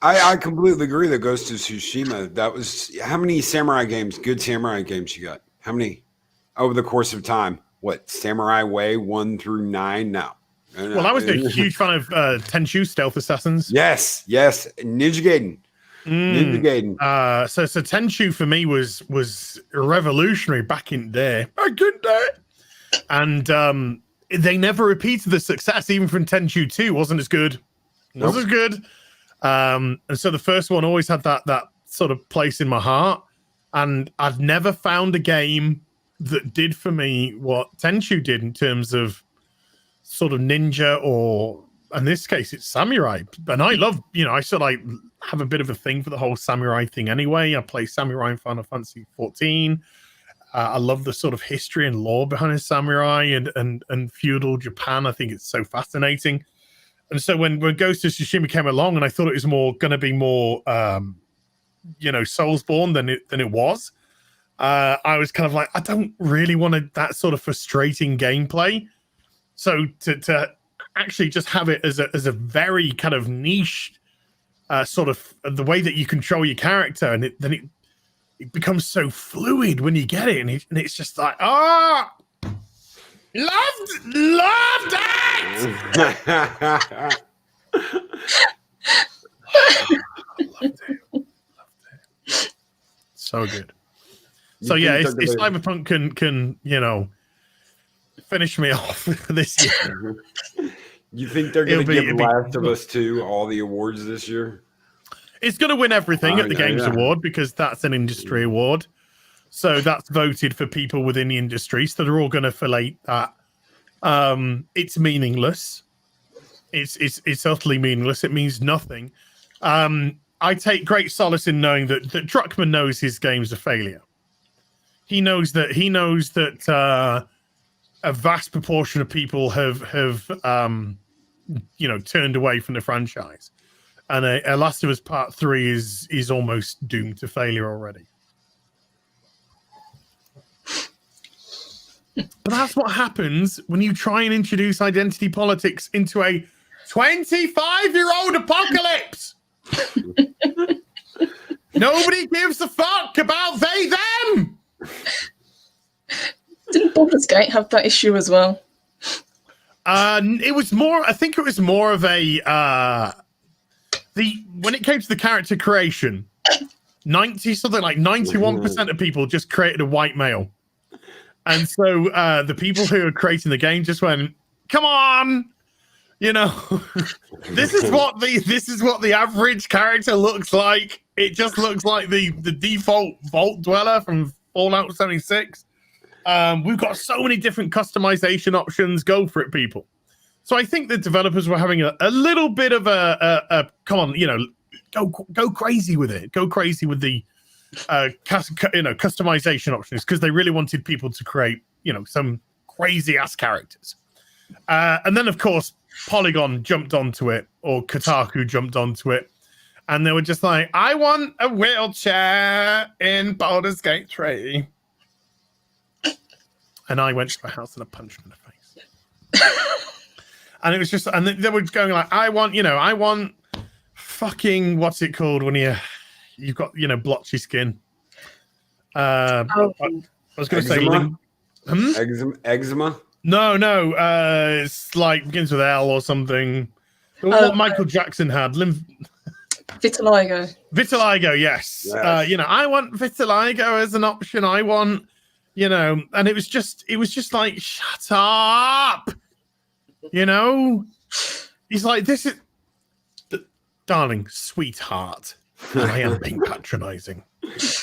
I completely agree that Ghost of Tsushima, that was, how many good samurai games you got? How many over the course of time? What, Samurai Way 1 through 9? No. Well, I was a huge fan of Tenchu Stealth Assassins. Yes. Ninja Gaiden. So Tenchu for me was revolutionary back in the day. And they never repeated the success, even from Tenchu 2 wasn't as good. And so the first one always had that sort of place in my heart. And I've never found a game that did for me what Tenchu did in terms of sort of ninja, or in this case it's samurai. And I love, I sort of like have a bit of a thing for the whole samurai thing anyway. I play samurai in Final Fantasy 14. I love the sort of history and lore behind samurai and feudal Japan. I think it's so fascinating. And so when Ghost of Tsushima came along, and I thought it was going to be more Soulsborne than it was, I was kind of like, I don't really want that sort of frustrating gameplay. So to actually just have it as a very kind of niche sort of the way that you control your character, and then it becomes so fluid when you get it, and it's just like, loved it. Loved it. So good. So yeah, if Cyberpunk can finish me off this year. You think they're going to give Last of Us 2 all the awards this year? It's going to win everything at the Games Award, because that's an industry award. So that's voted for people within the industry. So they're all going to fillet that. It's meaningless. It's utterly meaningless. It means nothing. I take great solace in knowing that Druckmann knows his game's a failure. He knows that a vast proportion of people have turned away from the franchise, and a Last of Us Part 3 is almost doomed to failure already. But that's what happens when you try and introduce identity politics into a 25-year-old apocalypse. Nobody gives a fuck about they them. Didn't Baldur's Gate have that issue as well? It was more. I think it was more of a when it came to the character creation, 91% of people just created a white male, and so the people who are creating the game just went, "Come on, this is what the average character looks like. It just looks like the default Vault Dweller from Fallout 76." We've got so many different customization options. Go for it, people. So I think the developers were having a little bit of a come on, go crazy with it. Go crazy with the customization options, because they really wanted people to create some crazy ass characters. And then of course Polygon jumped onto it, or Kotaku jumped onto it, and they were just like, I want a wheelchair in Baldur's Gate 3. And I went to the house and I punched him in the face. And it was just, and they were going like, I want fucking, what's it called when you've got, blotchy skin. I was going to say eczema. No, it's like begins with L or something. What Michael Jackson had. Vitiligo. Vitiligo, yes. Yes. You know, I want vitiligo as an option. I want, you know, and it was just like, shut up. You know? He's like, this is, darling, sweetheart. I am being patronizing.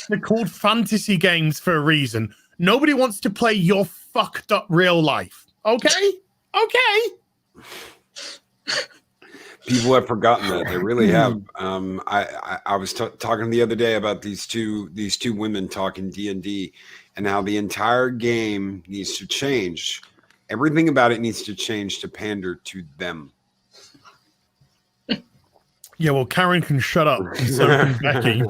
They're called fantasy games for a reason. Nobody wants to play your fucked up real life. Okay? Okay. People have forgotten that. They really have. I was talking the other day about these two women talking D&D and how the entire game needs to change. Everything about it needs to change to pander to them. Yeah, well, Karen can shut up, and so can Becky.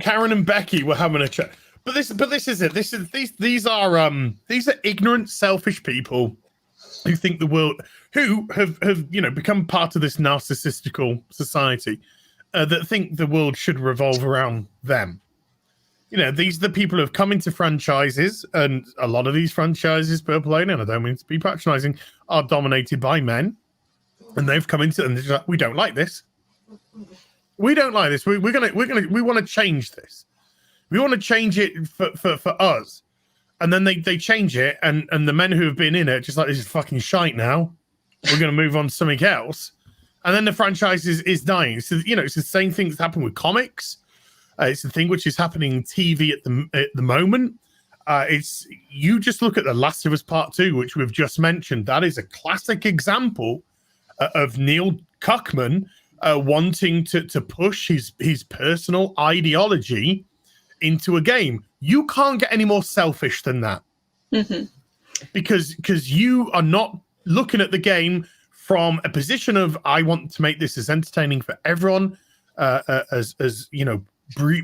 Karen and Becky were having a chat. But this is it. These are ignorant, selfish people who think the world, who have become part of this narcissistical society that think the world should revolve around them. You know, these are the people who have come into franchises, and a lot of these franchises, Purple Lane, and I don't mean to be patronizing, are dominated by men. And they've come into, and they're like, we don't like this. We don't like this. We want to change this. We want to change it for us. And then they change it, and the men who have been in it just like, this is fucking shite now. We're going to move on to something else. And then the franchise is dying. So, you know, it's the same thing that's happened with comics. It's the thing which is happening in TV at the moment. It's, you just look at The Last of Us Part 2, which we've just mentioned. That is a classic example of Neil Cuckman wanting to push his personal ideology into a game. You can't get any more selfish than that. Mm-hmm. Because you are not looking at the game from a position of, I want to make this as entertaining for everyone, as you know,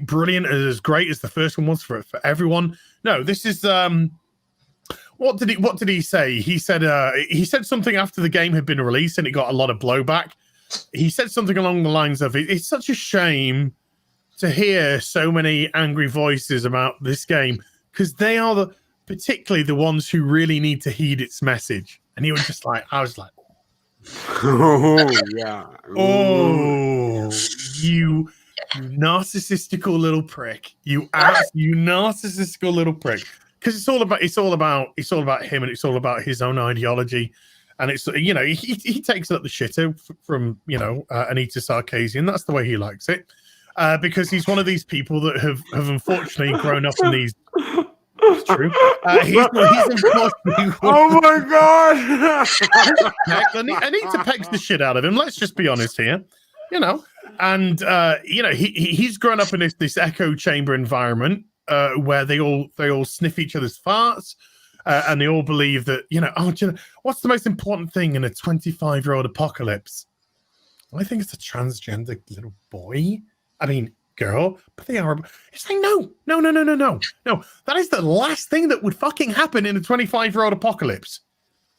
brilliant, as great as the first one was for everyone. No, this is what did he say? He said something after the game had been released and it got a lot of blowback. He said something along the lines of, it's such a shame to hear so many angry voices about this game, because they are particularly the ones who really need to heed its message. And he was just like, I was like, oh yeah, oh, you narcissistical little prick, you narcissistical little prick. Because it's all about him, and it's all about his own ideology, and it's, you know, he takes up the shitter from, you know, Anita Sarkeesian. That's the way he likes it, because he's one of these people that have unfortunately grown up in these. It's true. He's unfortunately. Oh my god! Anita pegs the shit out of him. Let's just be honest here, you know. And you know, he's grown up in this echo chamber environment. Where they all sniff each other's farts, and they all believe that, you know, what's the most important thing in a 25-year-old apocalypse? I think it's a transgender little boy. I mean, girl, but they are. It's like, no. That is the last thing that would fucking happen in a 25-year-old apocalypse.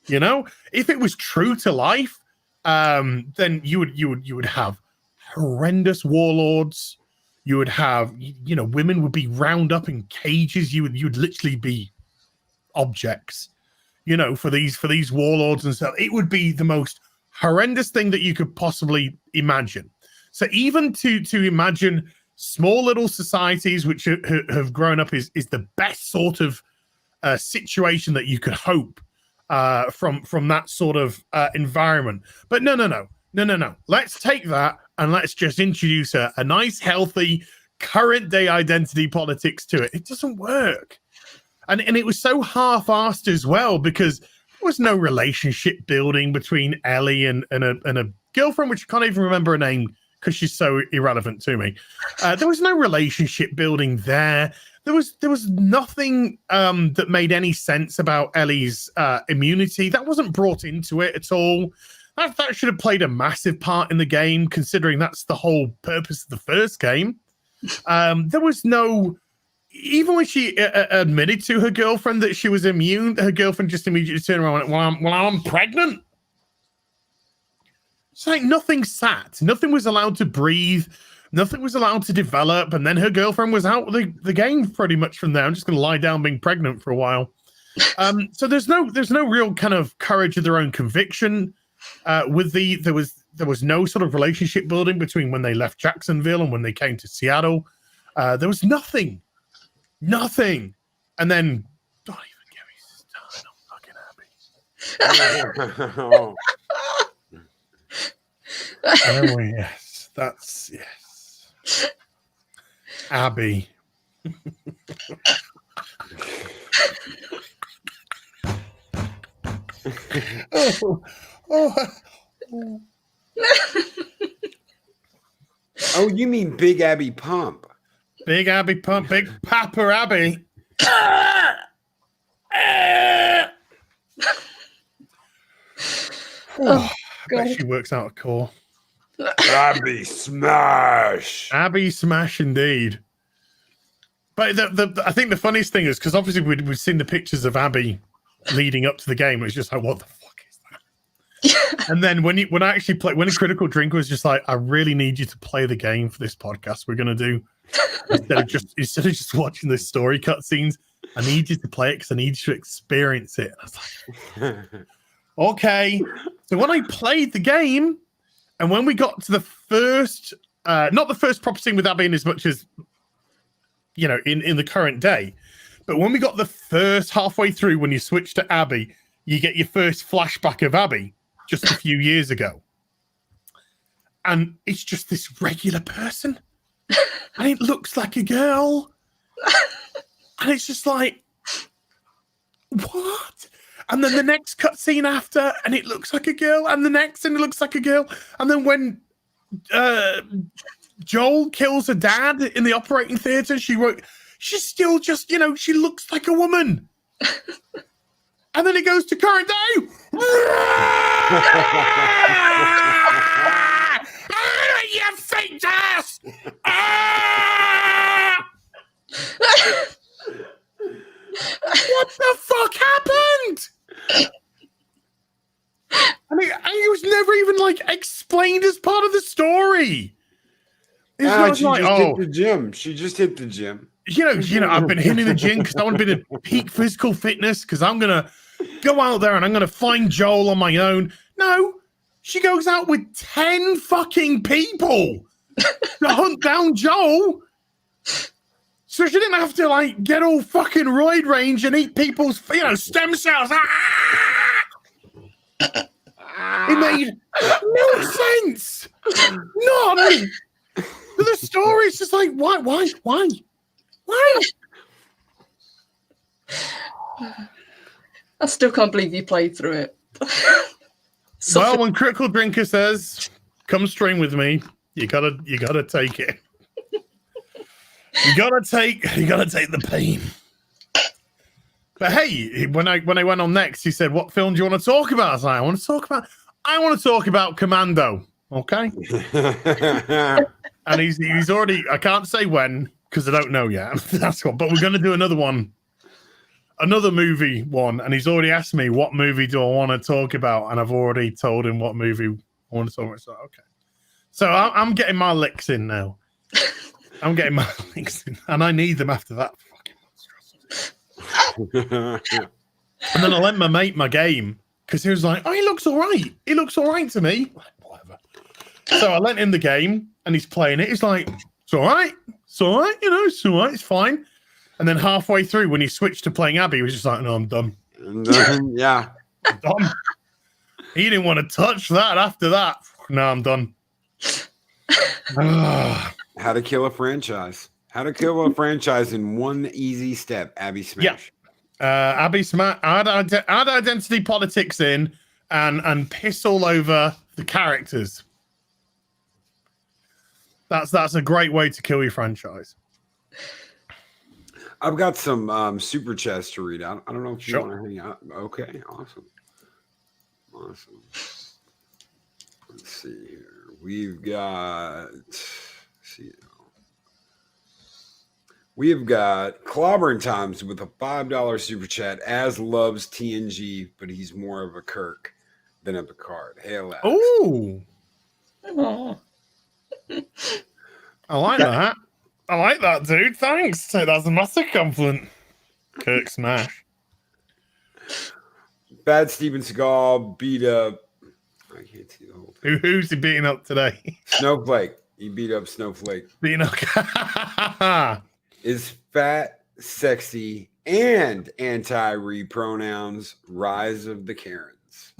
You know, if it was true to life, then you would have horrendous warlords. You would have, you know, women would be round up in cages. You'd literally be objects, you know, for these warlords and stuff. It would be the most horrendous thing that you could possibly imagine. So even to imagine small little societies which have grown up is the best sort of situation that you could hope from that sort of environment. But no. Let's take that and let's just introduce a nice, healthy, current day identity politics to it. It doesn't work. And it was so half-assed as well, because there was no relationship building between Ellie and a girlfriend, which I can't even remember her name because she's so irrelevant to me. There was no relationship building there. There was nothing that made any sense about Ellie's immunity. That wasn't brought into it at all. That should have played a massive part in the game, considering that's the whole purpose of the first game. There was no... Even when she admitted to her girlfriend that she was immune, her girlfriend just immediately turned around and went, well, I'm pregnant. It's like nothing sat. Nothing was allowed to breathe. Nothing was allowed to develop. And then her girlfriend was out of the game pretty much from there. I'm just going to lie down being pregnant for a while. So there's no real kind of courage of their own conviction. There was no sort of relationship building between when they left Jacksonville and when they came to Seattle. There was nothing. And then don't even get me started on fucking Abby. Oh. Oh yes, that's yes. Abby. Oh, you mean Big Abby Pump? Big Abby Pump, Big Papa Abby. Oh, I bet God. she works out a core. Abby Smash. Abby Smash indeed. But I think the funniest thing is because obviously we've seen the pictures of Abby leading up to the game. It's just like, what the fuck is that? And then when I actually play, when a Critical Drink was just like, I really need you to play the game for this podcast we're gonna do instead of just watching the story cutscenes. I need you to play it because I need you to experience it. And I was like, okay. So when I played the game, and when we got to the first, not the first proper scene with Abby in as much as, you know, in the current day, but when we got the first halfway through, when you switch to Abby, you get your first flashback of Abby just a few years ago. And it's just this regular person. And it looks like a girl. And it's just like, what? And then the next cutscene after, and it looks like a girl, and the next, and it looks like a girl. And then when Joel kills her dad in the operating theater, she's still just, you know, she looks like a woman. And then it goes to current day. You fake ass! What the fuck happened? I mean, it was never even like explained as part of the story. It's not She like, just oh, hit the gym. She just hit the gym. you know, I've been hitting the gym because I want to be the peak physical fitness because I'm gonna go out there and I'm gonna find Joel on my own. No, she goes out with 10 fucking people to hunt down Joel. So she didn't have to like get all fucking roid range and eat people's, you know, stem cells. It made no sense. None. The story's just like, why? I still can't believe you played through it. Well, when Critical Drinker says, "Come stream with me," you gotta take it. You gotta take the pain. But hey, when I went on next, he said, "What film do you want to talk about?" I was like, I want to talk about Commando. Okay. And he's already. I can't say when because I don't know yet. That's what. But we're gonna do another one, another movie one, and he's already asked me what movie do I want to talk about, and I've already told him what movie I want to talk about. So okay. So I'm getting my licks in now. I'm getting my licks in, and I need them after that fucking monstrosity. And then I lent my mate my game because he was like, "Oh, he looks all right. He looks all right to me." Like, whatever. So I lent him the game, and he's playing it. He's like, "It's all right. It's all right. You know, it's all right. It's fine." And then halfway through, when he switched to playing Abby, he was just like, "No, I'm done." Yeah. I'm done. He didn't want to touch that after that. No, I'm done. How to kill a franchise. How to kill a franchise in one easy step. Abby Smash. Yeah. Abby Smash. Add identity politics in and piss all over the characters. That's a great way to kill your franchise. I've got some super chats to read out. I don't know if you want to hang out. Okay, awesome. Let's see here. We've got Clobbering Times with a $5 super chat. As loves TNG, but he's more of a Kirk than a Picard. Hey, Alex. Oh, I like that. I like that, dude. Thanks. That's a massive compliment. Kirk Smash. Bad Steven Seagal beat up. I can't see the whole thing. Who's he beating up today? Snowflake. He beat up Snowflake. Beating up. Is fat, sexy, and anti-re pronouns. Rise of the Karens.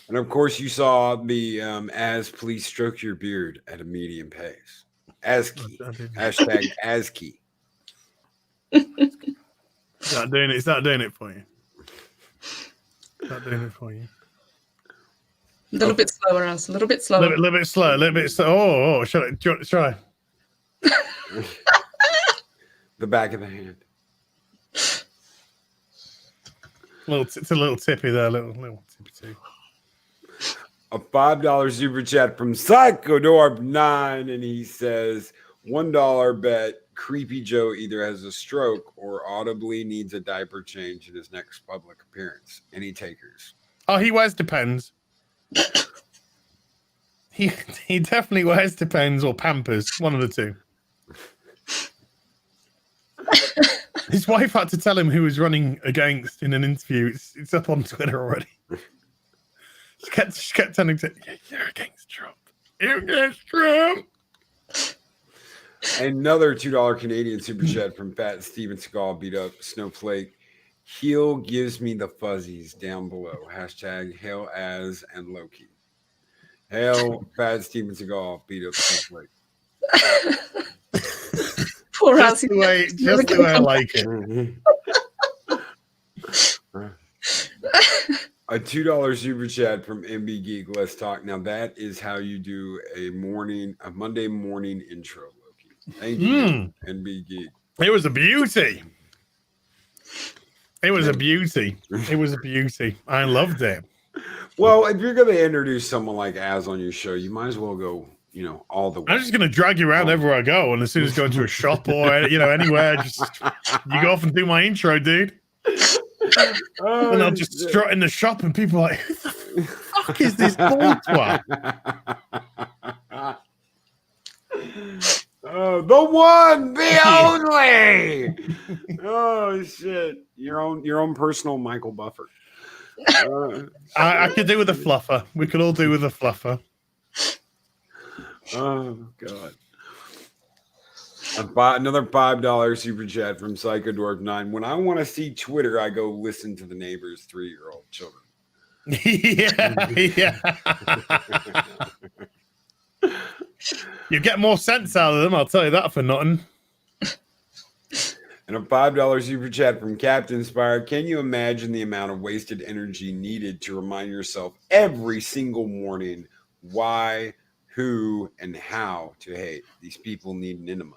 And of course, you saw the as please stroke your beard at a medium pace. ASCII. Hashtag ASCII. It's not doing it for you. It's not doing it for you. A little bit slower, As. A little bit slower. A little bit slow. Oh, try. The back of the hand. It's a little tippy there, little tippy too. A $5 super chat from Psychodorp9, and he says $1 bet Creepy Joe either has a stroke or audibly needs a diaper change in his next public appearance. Any takers? Oh, he wears Depends. He definitely wears Depends or Pampers, one of the two. His wife had to tell him who was running against in an interview. It's up on Twitter already. She kept telling him, "You're against Trump. You're against Trump." Another $2 Canadian super chat from Fat Steven Seagal beat up Snowflake. Heel gives me the fuzzies down below. Hashtag Hail as and Loki. Hail Fat Steven Seagal beat up Snowflake. Poor Just As. the way I like it. A $2 super chat from MB Geek. Let's talk. Now that is how you do a Monday morning intro, Loki. Thank you, MB Geek. It was a beauty. It was a beauty. It was a beauty. I loved it. Well, if you're going to introduce someone like Az on your show, you might as well go, all the way. I'm just going to drag you around everywhere I go. And as soon as I go into a shop or, anywhere, just you go off and do my intro, dude. And I'll just strut in the shop and people are like, who the fuck is this bald twat? Oh, the one, the only. Oh shit! Your own personal Michael Buffer. I could do with a fluffer. We could all do with a fluffer. Oh god! Another $5 super chat from Psychodorp9. When I want to see Twitter, I go listen to the neighbor's 3-year-old children. Yeah. You get more sense out of them, I'll tell you that for nothing. And a $5 super chat from Captain Spire. Can you imagine the amount of wasted energy needed to remind yourself every single morning why, who, and how to hate? These people need an enema.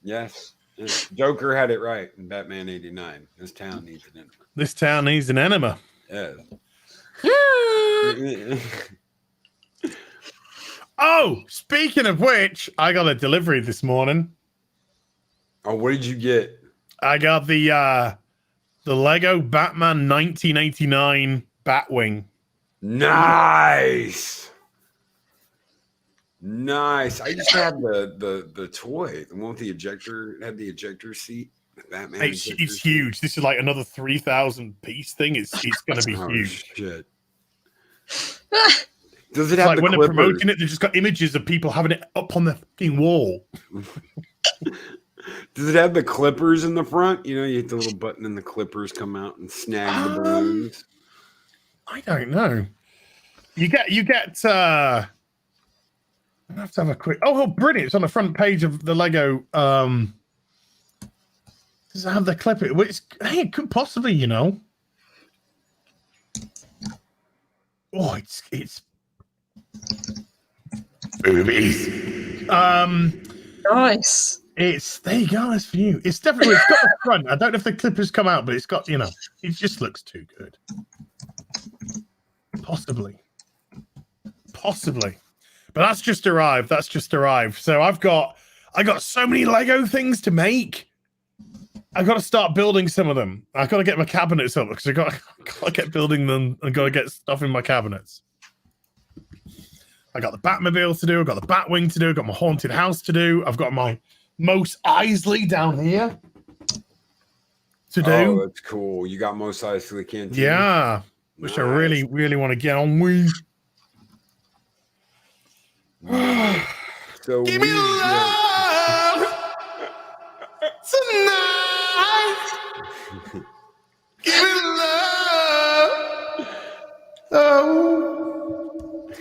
Yes. Joker had it right in Batman 89. This town needs an enema. This town needs an enema. Yes. Oh, speaking of which, I got a delivery this morning. Oh, what did you get? I got the Lego Batman 1989 Batwing. Nice. I used to have the toy, the one with the ejector. It had the ejector seat. Batman. It's huge. This is like another 3,000 piece thing. It's going to be huge. Shit. Does it have like the when clippers? they're promoting it, they've just got images of people having it up on the fucking wall. Does it have the clippers in the front? You hit the little button and the clippers come out and snag the balloons. I don't know. You get I have to have a quick. Oh, brilliant. It's on the front page of the Lego. Does it have the clip? It could possibly, Oh, it's boobies. Nice. There you go. That's for you. It's definitely it's got the front. I don't know if the clippers come out, but it's got it just looks too good. Possibly. But that's just arrived. So I got so many Lego things to make. I got to start building some of them. I got to get my cabinets up because I got to get building them and got to get stuff in my cabinets. I got the Batmobile to do. I've got the Batwing to do. I've got my haunted house to do. I've got my Mos Eisley down here. to do. Oh, that's cool. You got Mos Eisley to the Canteen? Yeah. Which I really, really want to get on with. So Give me love tonight. Give me love. Oh.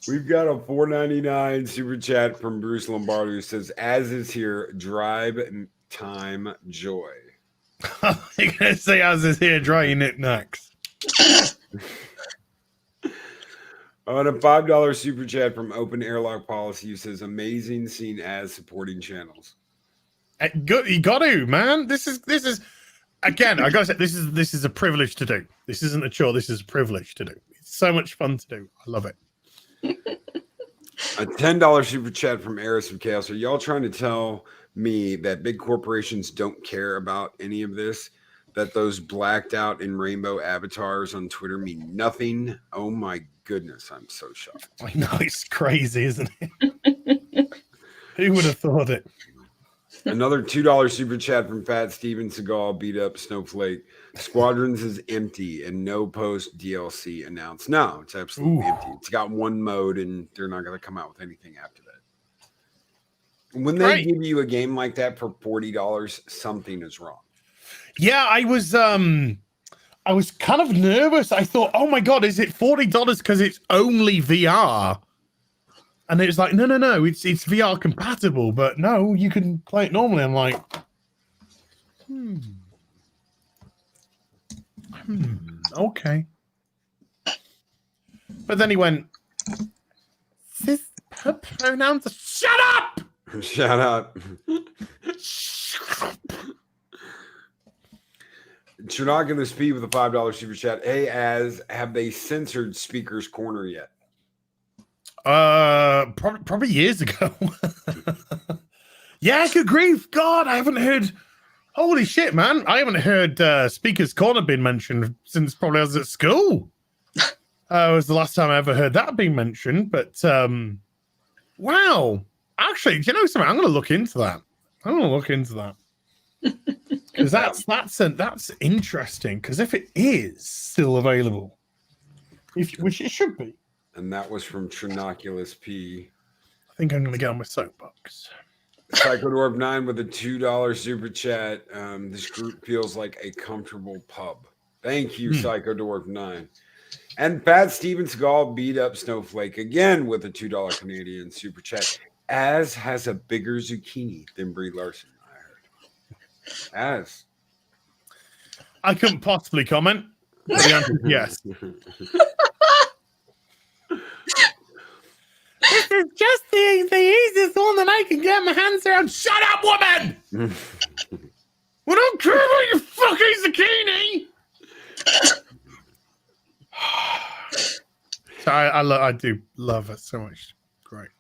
We've got a $4.99 super chat from Bruce Lombardo who says, "As is here, drive time joy." You're gonna say, "As is here, dry your knickknacks." On a $5 super chat from Open Airlock Policy who says, "Amazing seeing as supporting channels." You got to, man. This is again. I gotta say, this is a privilege to do. This isn't a chore. This is a privilege to do. It's so much fun to do. I love it. A $10 super chat from Eris of Chaos. Are y'all trying to tell me that big corporations don't care about any of this? That those blacked out in rainbow avatars on Twitter mean nothing? Oh my goodness, I'm so shocked. I know, it's crazy, isn't it? Who would have thought it? Another $2 super chat from Fat Steven Seagal, beat up Snowflake. Squadrons is empty and no post DLC announced. No, it's absolutely empty. It's got one mode and they're not going to come out with anything after that. When they give you a game like that for $40, something is wrong. Yeah, I was kind of nervous. I thought, oh my God, is it $40 because it's only VR? And it's like, no, it's VR compatible, but no, you can play it normally. I'm like, okay. But then he went, "This pronouns, shut up! Shut up." Trinoculus P with a $5 super chat. Hey, have they censored Speaker's Corner yet? Probably years ago. Yeah, good grief. God, I haven't heard. Holy shit, man. I haven't heard Speaker's Corner being mentioned since probably I was at school. It was the last time I ever heard that being mentioned. But wow. Actually, do you know something? I'm going to look into that. Because that's interesting. Because if it is still available, which it should be. And that was from Trinoculus P. I think I'm going to get on my soapbox. Psychodorb 9 with a $2 super chat. This group feels like a comfortable pub. Thank you, Psychodorb 9. And Fat Steven Seagal beat up Snowflake again with a $2 Canadian super chat. Az has a bigger zucchini than Brie Larson, I heard. Az. I couldn't possibly comment. The answer is yes. This is just the easiest one that I can get my hands around. Shut up, woman! We don't care about your fucking zucchini! So I do love it so much. Great.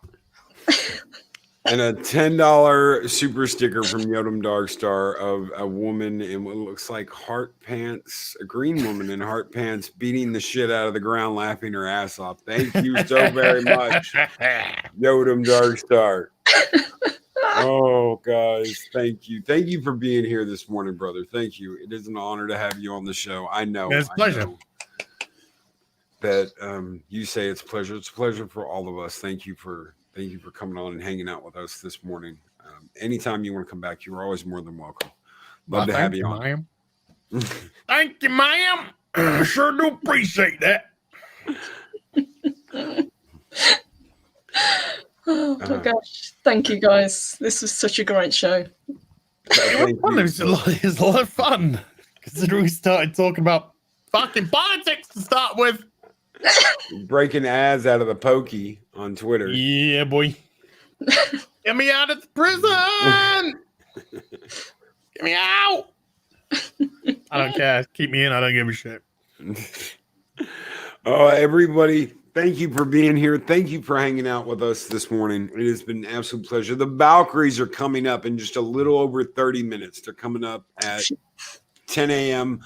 And a $10 super sticker from Yodam Darkstar of a woman in what looks like heart pants, a green woman in heart pants, beating the shit out of the ground, laughing her ass off. Thank you so very much, Yodam Darkstar. Oh, guys, thank you. Thank you for being here this morning, brother. Thank you. It is an honor to have you on the show. I know. It's a pleasure. That you say it's a pleasure. It's a pleasure for all of us. Thank you for coming on and hanging out with us this morning. Anytime you want to come back, you're always more than welcome. Love to have you on. Ma'am. Thank you, ma'am. I sure do appreciate that. Oh my gosh. Thank you, guys. This was such a great show. It was a lot of fun. Considering we started talking about fucking politics to start with. Breaking ads out of the pokey on Twitter. Yeah, boy. Get me out of the prison. Get me out. I don't care. Keep me in. I don't give a shit. Oh, everybody, thank you for being here. Thank you for hanging out with us this morning. It has been an absolute pleasure. The Valkyries are coming up in just a little over 30 minutes. They're coming up at 10 a.m.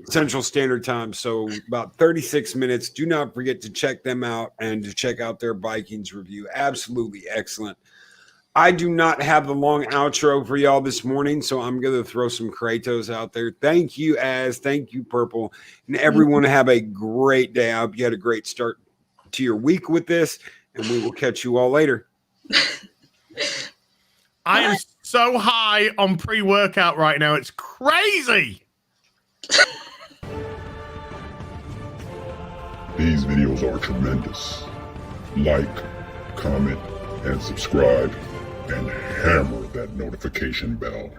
Central Standard Time. So about 36 minutes. Do not forget to check them out and to check out their Vikings review. Absolutely excellent. I do not have the long outro for y'all this morning, so I'm going to throw some Kratos out there. Thank you, thank you, Purple, and everyone have a great day. I hope you had a great start to your week with this, and we will catch you all later. I am so high on pre-workout right now. It's crazy. These videos are tremendous. Like, comment, and subscribe, and hammer that notification bell.